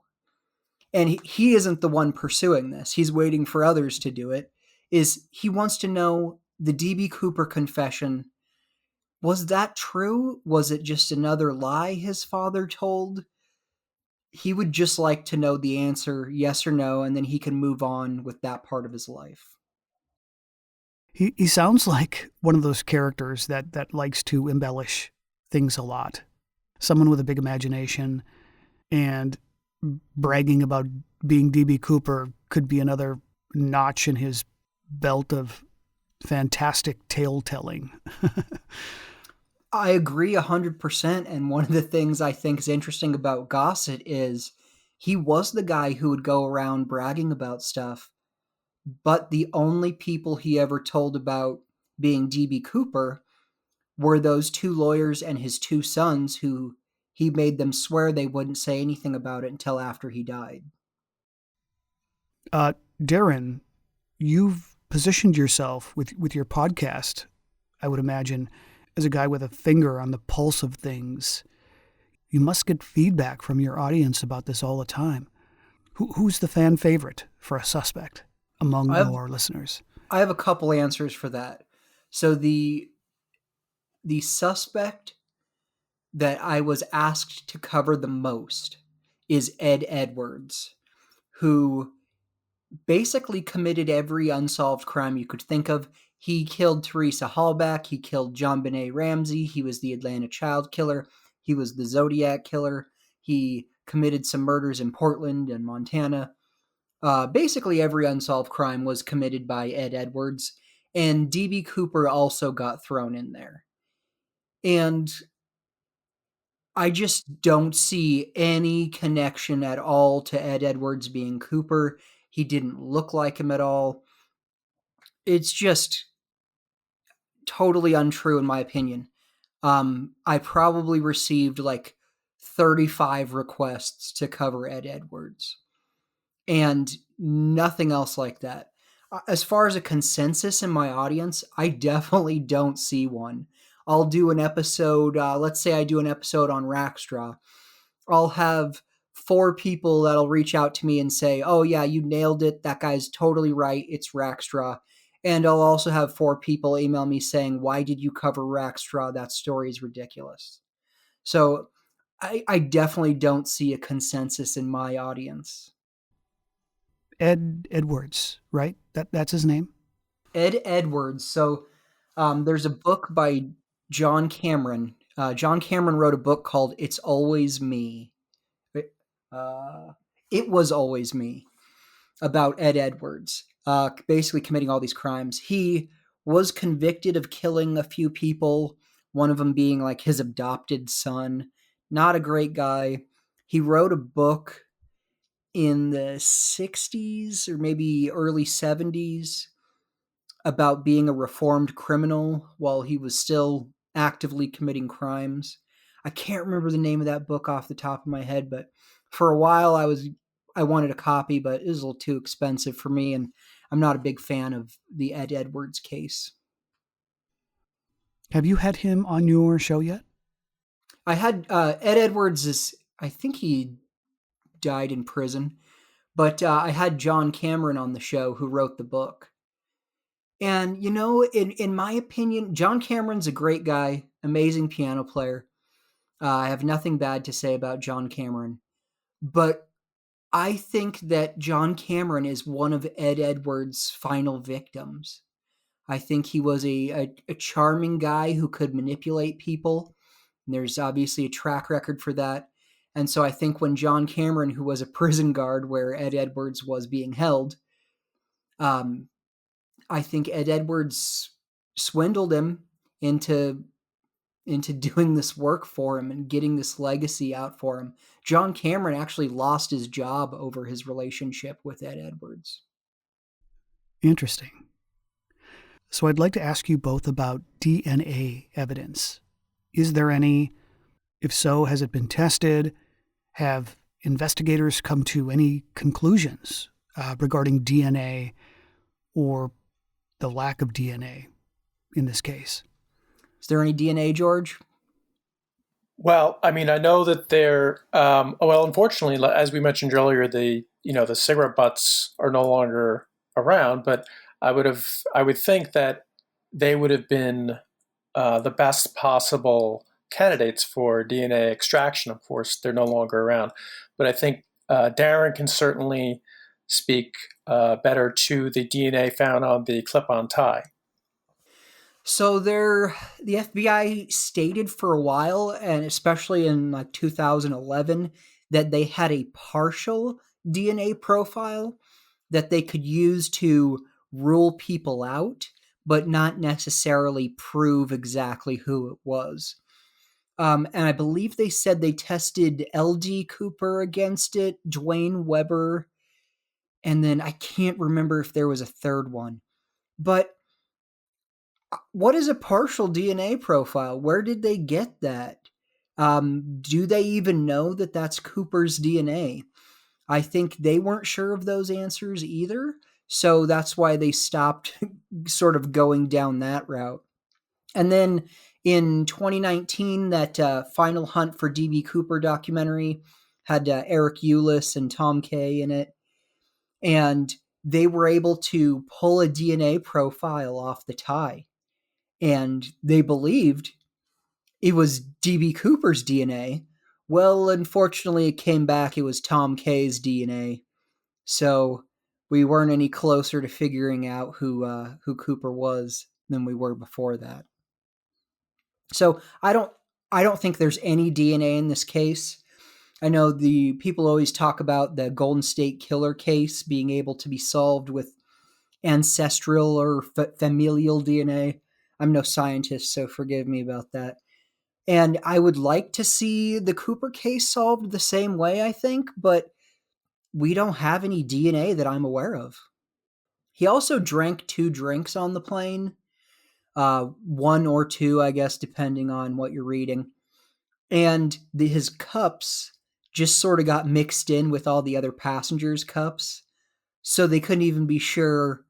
and he isn't the one pursuing this, he's waiting for others to do it, is he wants to know the D.B. Cooper confession. Was that true? Was it just another lie his father told? He would just like to know the answer, yes or no, and then he can move on with that part of his life. He sounds like one of those characters that likes to embellish things a lot. Someone with a big imagination, and bragging about being D.B. Cooper could be another notch in his belt of fantastic tale-telling. I agree 100%. And one of the things I think is interesting about Gossett is he was the guy who would go around bragging about stuff, but the only people he ever told about being D.B. Cooper were those two lawyers and his two sons, who he made them swear they wouldn't say anything about it until after he died. Darren, you've positioned yourself with your podcast, I would imagine, as a guy with a finger on the pulse of things. You must get feedback from your audience about this all the time. Who's the fan favorite for a suspect among your listeners? I have a couple answers for that. So the suspect that I was asked to cover the most is Ed Edwards, who basically committed every unsolved crime you could think of. He killed Teresa Hallback. He killed JonBenet Ramsey. He was the Atlanta child killer. He was the Zodiac killer. He committed some murders in Portland and Montana. Basically every unsolved crime was committed by Ed Edwards, and D.B. Cooper also got thrown in there. And I just don't see any connection at all to Ed Edwards being Cooper. He didn't look like him at all. It's just totally untrue in my opinion. I probably received like 35 requests to cover Ed Edwards, and nothing else like that. As far as a consensus in my audience, I definitely don't see one. I'll do an episode, let's say I do an episode on Rackstraw. I'll have 4 people that'll reach out to me and say, oh yeah, you nailed it. That guy's totally right. It's Rackstraw. And I'll also have 4 people email me saying, why did you cover Rackstraw? That story is ridiculous. So I definitely don't see a consensus in my audience. Ed Edwards, right? That's his name? Ed Edwards. So there's a book by John Cameron. John Cameron wrote a book called It's Always Me. It was always me, about Ed Edwards, basically committing all these crimes. He was convicted of killing a few people, one of them being like his adopted son. Not a great guy. He wrote a book in the 60s or maybe early 70s about being a reformed criminal while he was still actively committing crimes. I can't remember the name of that book off the top of my head, but for a while I wanted a copy, but it was a little too expensive for me, and I'm not a big fan of the Ed Edwards case. Have you had him on your show yet? I had Ed Edwards I think he died in prison, but I had John Cameron on the show, who wrote the book. And, you know, in my opinion, John Cameron's a great guy, amazing piano player. I have nothing bad to say about John Cameron. But I think that John Cameron is one of Ed Edwards' final victims. I think he was a charming guy who could manipulate people. There's obviously a track record for that. And so I think when John Cameron, who was a prison guard where Ed Edwards was being held, I think Ed Edwards swindled him into doing this work for him and getting this legacy out for him. John Cameron actually lost his job over his relationship with Ed Edwards. Interesting. So I'd like to ask you both about DNA evidence. Is there any? If so, has it been tested? Have investigators come to any conclusions regarding DNA or the lack of DNA in this case? Is there any DNA, George? Well, I mean, I know that they're well. Unfortunately, as we mentioned earlier, the cigarette butts are no longer around. But I would think that they would have been the best possible candidates for DNA extraction. Of course, they're no longer around, but I think Darren can certainly speak better to the DNA found on the clip-on tie. So the FBI stated for a while, and especially in like 2011, that they had a partial DNA profile that they could use to rule people out, but not necessarily prove exactly who it was. And I believe they said they tested L.D. Cooper against it, Dwayne Weber, and then I can't remember if there was a third one. But what is a partial DNA profile? Where did they get that? Do they even know that that's Cooper's DNA? I think they weren't sure of those answers either. So that's why they stopped sort of going down that route. And then in 2019, that Final Hunt for D.B. Cooper documentary had Eric Eulis and Tom Kay in it. And they were able to pull a DNA profile off the tie. And they believed it was D.B. Cooper's DNA. Well, unfortunately, it came back. It was Tom Kay's DNA. So we weren't any closer to figuring out who Cooper was than we were before that. So I don't think there's any DNA in this case. I know the people always talk about the Golden State Killer case being able to be solved with ancestral or familial DNA. I'm no scientist, so forgive me about that. And I would like to see the Cooper case solved the same way, I think, but we don't have any DNA that I'm aware of. He also drank 2 drinks on the plane, 1 or 2, I guess, depending on what you're reading. And his cups just sort of got mixed in with all the other passengers' cups, so they couldn't even be sure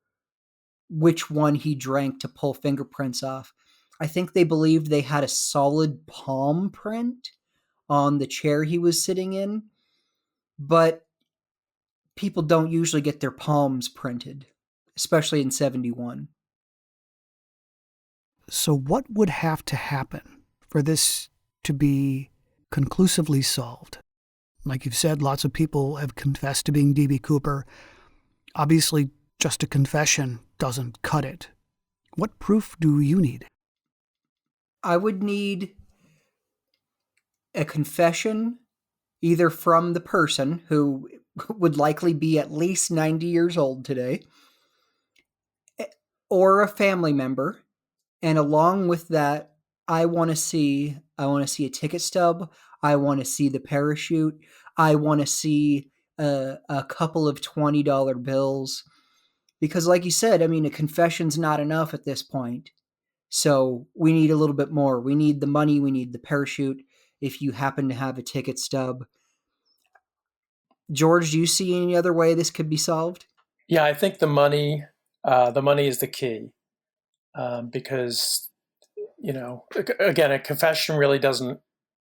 which one he drank to pull fingerprints off. I think they believed they had a solid palm print on the chair he was sitting in, but people don't usually get their palms printed, especially in 71. So, what would have to happen for this to be conclusively solved? Like you've said, lots of people have confessed to being D.B. Cooper. Obviously, just a confession doesn't cut it. What proof do you need? I would need a confession either from the person who would likely be at least 90 years old today, or a family member. And along with that, I want to see a ticket stub. I want to see the parachute. I want to see a couple of $20 bills. Because like you said, I mean, a confession's not enough at this point. So we need a little bit more. We need the money. We need the parachute. If you happen to have a ticket stub. George, do you see any other way this could be solved? Yeah, I think the money is the key, because again, a confession really doesn't.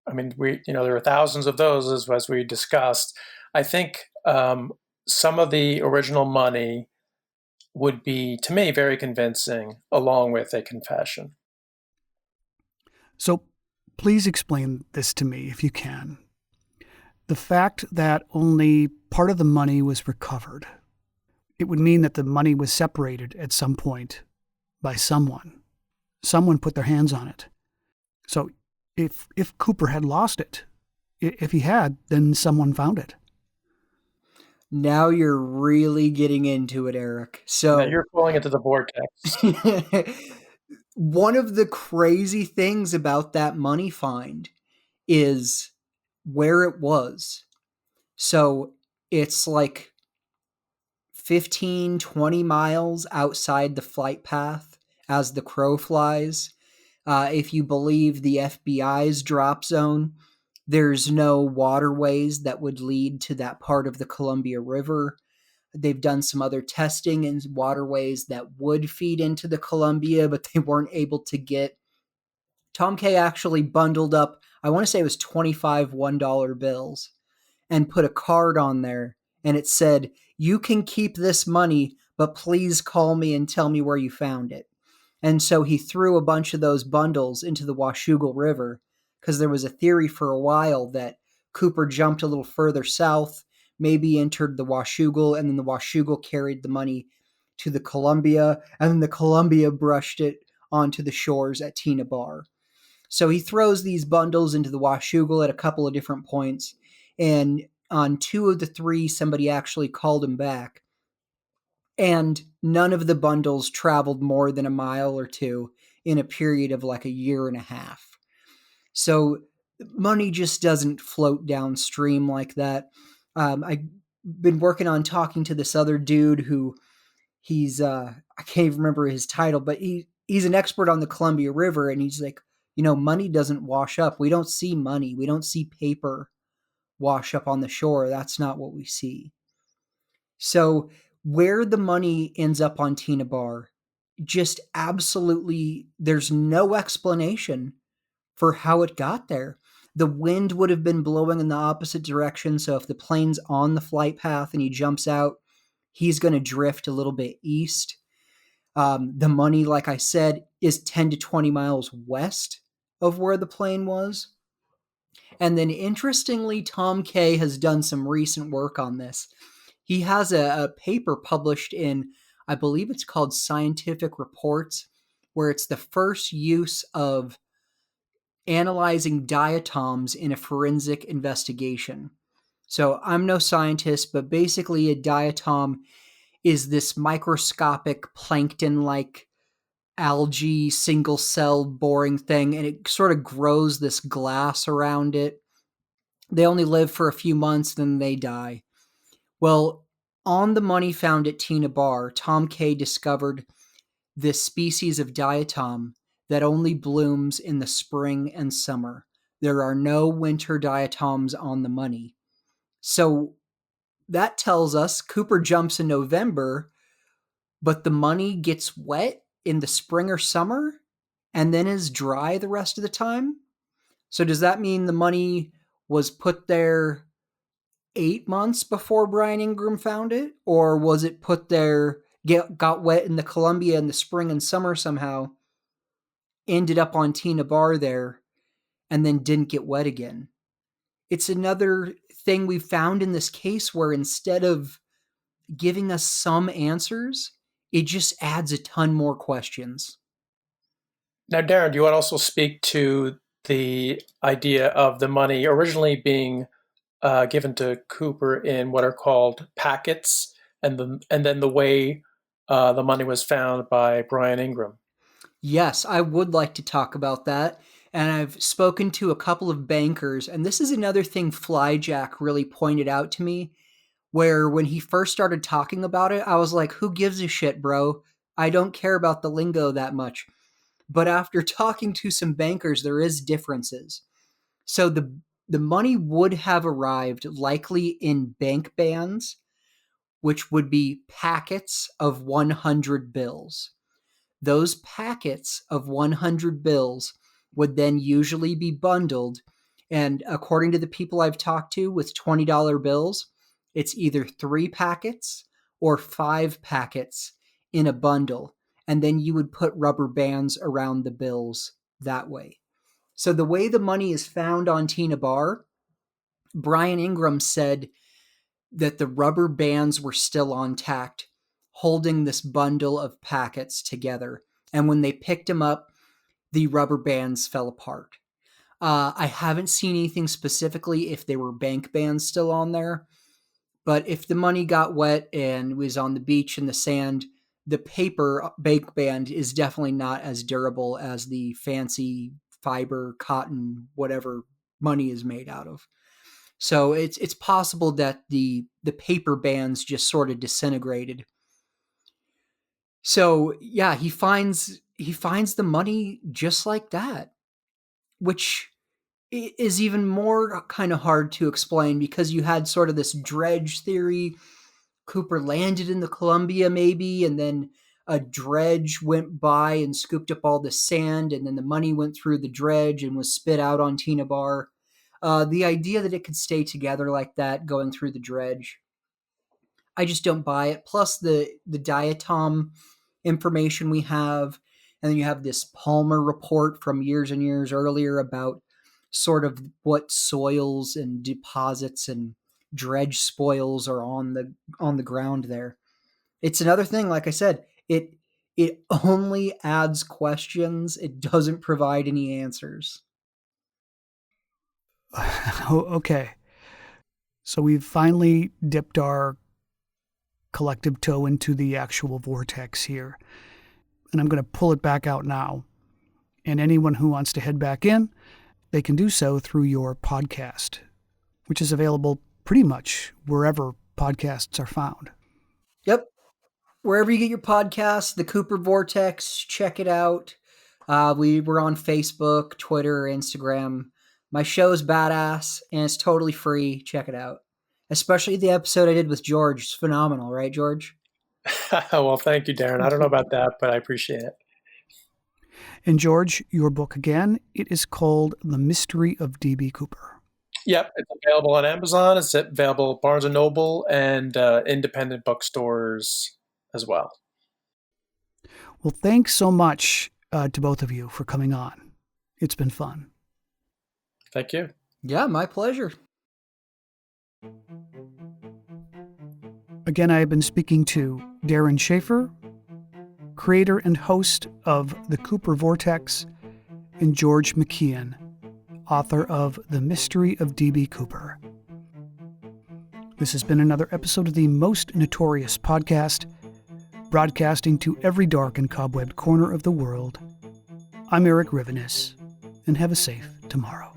I mean, there are thousands of those as we discussed. I think some of the original money would be, to me, very convincing, along with a confession. So, please explain this to me if you can. The fact that only part of the money was recovered, it would mean that the money was separated at some point by someone. Someone put their hands on it. So if Cooper had lost it, if he had, then someone found it. Now you're really getting into it, Eric. So now you're falling into the vortex. One of the crazy things about that money find is where it was. So it's like 15, 20 miles outside the flight path as the crow flies. If you believe the FBI's drop zone, there's no waterways that would lead to that part of the Columbia River. They've done some other testing in waterways that would feed into the Columbia, but they weren't able to get Tom K actually bundled up, I want to say it was 25 $1 bills, and put a card on there, and it said, "You can keep this money, but please call me and tell me where you found it." And so he threw a bunch of those bundles into the Washougal River, because there was a theory for a while that Cooper jumped a little further south, maybe entered the Washougal, and then the Washougal carried the money to the Columbia, and then the Columbia brushed it onto the shores at Tina Bar. So he throws these bundles into the Washougal at a couple of different points, and on 2 of the 3, somebody actually called him back. And none of the bundles traveled more than a mile or 2 in a period of like a year and a half. So money just doesn't float downstream like that. I've been working on talking to this other dude who I can't even remember his title, but he's an expert on the Columbia River, and he's like, money doesn't wash up. We don't see money. We don't see paper wash up on the shore. That's not what we see. So where the money ends up on Tina Bar, just absolutely, there's no explanation for how it got there. The wind would have been blowing in the opposite direction, so if the plane's on the flight path and he jumps out, he's going to drift a little bit east. The money, like I said, is 10 to 20 miles west of where the plane was. And then interestingly, Tom K has done some recent work on this. He has a paper published in, I believe it's called Scientific Reports, where it's the first use of analyzing diatoms in a forensic investigation. So I'm no scientist, but basically a diatom is this microscopic plankton-like algae, single-celled, boring thing, and it sort of grows this glass around it. They only live for a few months, then they die. Well, on the money found at Tina Bar, Tom K discovered this species of diatom that only blooms in the spring and summer. There are no winter diatoms on the money. So that tells us Cooper jumps in November, but the money gets wet in the spring or summer and then is dry the rest of the time. So does that mean the money was put there 8 months before Brian Ingram found it? Or was it put there, got wet in the Columbia in the spring and summer somehow, ended up on Tina Bar there, and then didn't get wet again? It's another thing we found in this case where instead of giving us some answers, it just adds a ton more questions. Now, Darren, do you want to also speak to the idea of the money originally being given to Cooper in what are called packets, and then the way the money was found by Brian Ingram? Yes, I would like to talk about that. And I've spoken to a couple of bankers, and this is another thing Flyjack really pointed out to me, where when he first started talking about it, I was like, who gives a shit, bro? I don't care about the lingo that much. But after talking to some bankers, there is differences. So the money would have arrived likely in bank bands, which would be packets of 100 bills. Those packets of 100 bills would then usually be bundled. And according to the people I've talked to with $20 bills, it's either 3 packets or 5 packets in a bundle. And then you would put rubber bands around the bills that way. So the way the money is found on Tina Bar, Brian Ingram said that the rubber bands were still on tact, holding this bundle of packets together. And when they picked him up, the rubber bands fell apart. I haven't seen anything specifically if they were bank bands still on there, but if the money got wet and was on the beach in the sand, the paper bank band is definitely not as durable as the fancy fiber, cotton, whatever money is made out of. So it's possible that the paper bands just sort of disintegrated. So yeah, he finds the money just like that, which is even more kind of hard to explain because you had sort of this dredge theory. Cooper landed in the Columbia maybe, and then a dredge went by and scooped up all the sand, and then the money went through the dredge and was spit out on Tina Bar. The idea that it could stay together like that going through the dredge, I just don't buy it. Plus the diatom information we have, and then you have this Palmer report from years and years earlier about sort of what soils and deposits and dredge spoils are on the ground there. It's another thing, like I said, it only adds questions. It doesn't provide any answers. Oh, okay. So we've finally dipped our collective toe into the actual vortex here. And I'm going to pull it back out now. And anyone who wants to head back in, they can do so through your podcast, which is available pretty much wherever podcasts are found. Yep. Wherever you get your podcasts, the Cooper Vortex, check it out. We're on Facebook, Twitter, Instagram. My show's badass, and it's totally free. Check it out. Especially the episode I did with George. It's phenomenal, right, George? Well, thank you, Darren. I don't know about that, but I appreciate it. And George, your book again, it is called The Mystery of D.B. Cooper. Yep, it's available on Amazon. It's available at Barnes & Noble and independent bookstores as well. Well, thanks so much to both of you for coming on. It's been fun. Thank you. Yeah, my pleasure. Again, I have been speaking to Darren Schaefer, creator and host of The Cooper Vortex, and George McKeon, author of The Mystery of D.B. Cooper. This has been another episode of the Most Notorious Podcast, broadcasting to every dark and cobwebbed corner of the world. I'm Eric Rivenes, and have a safe tomorrow.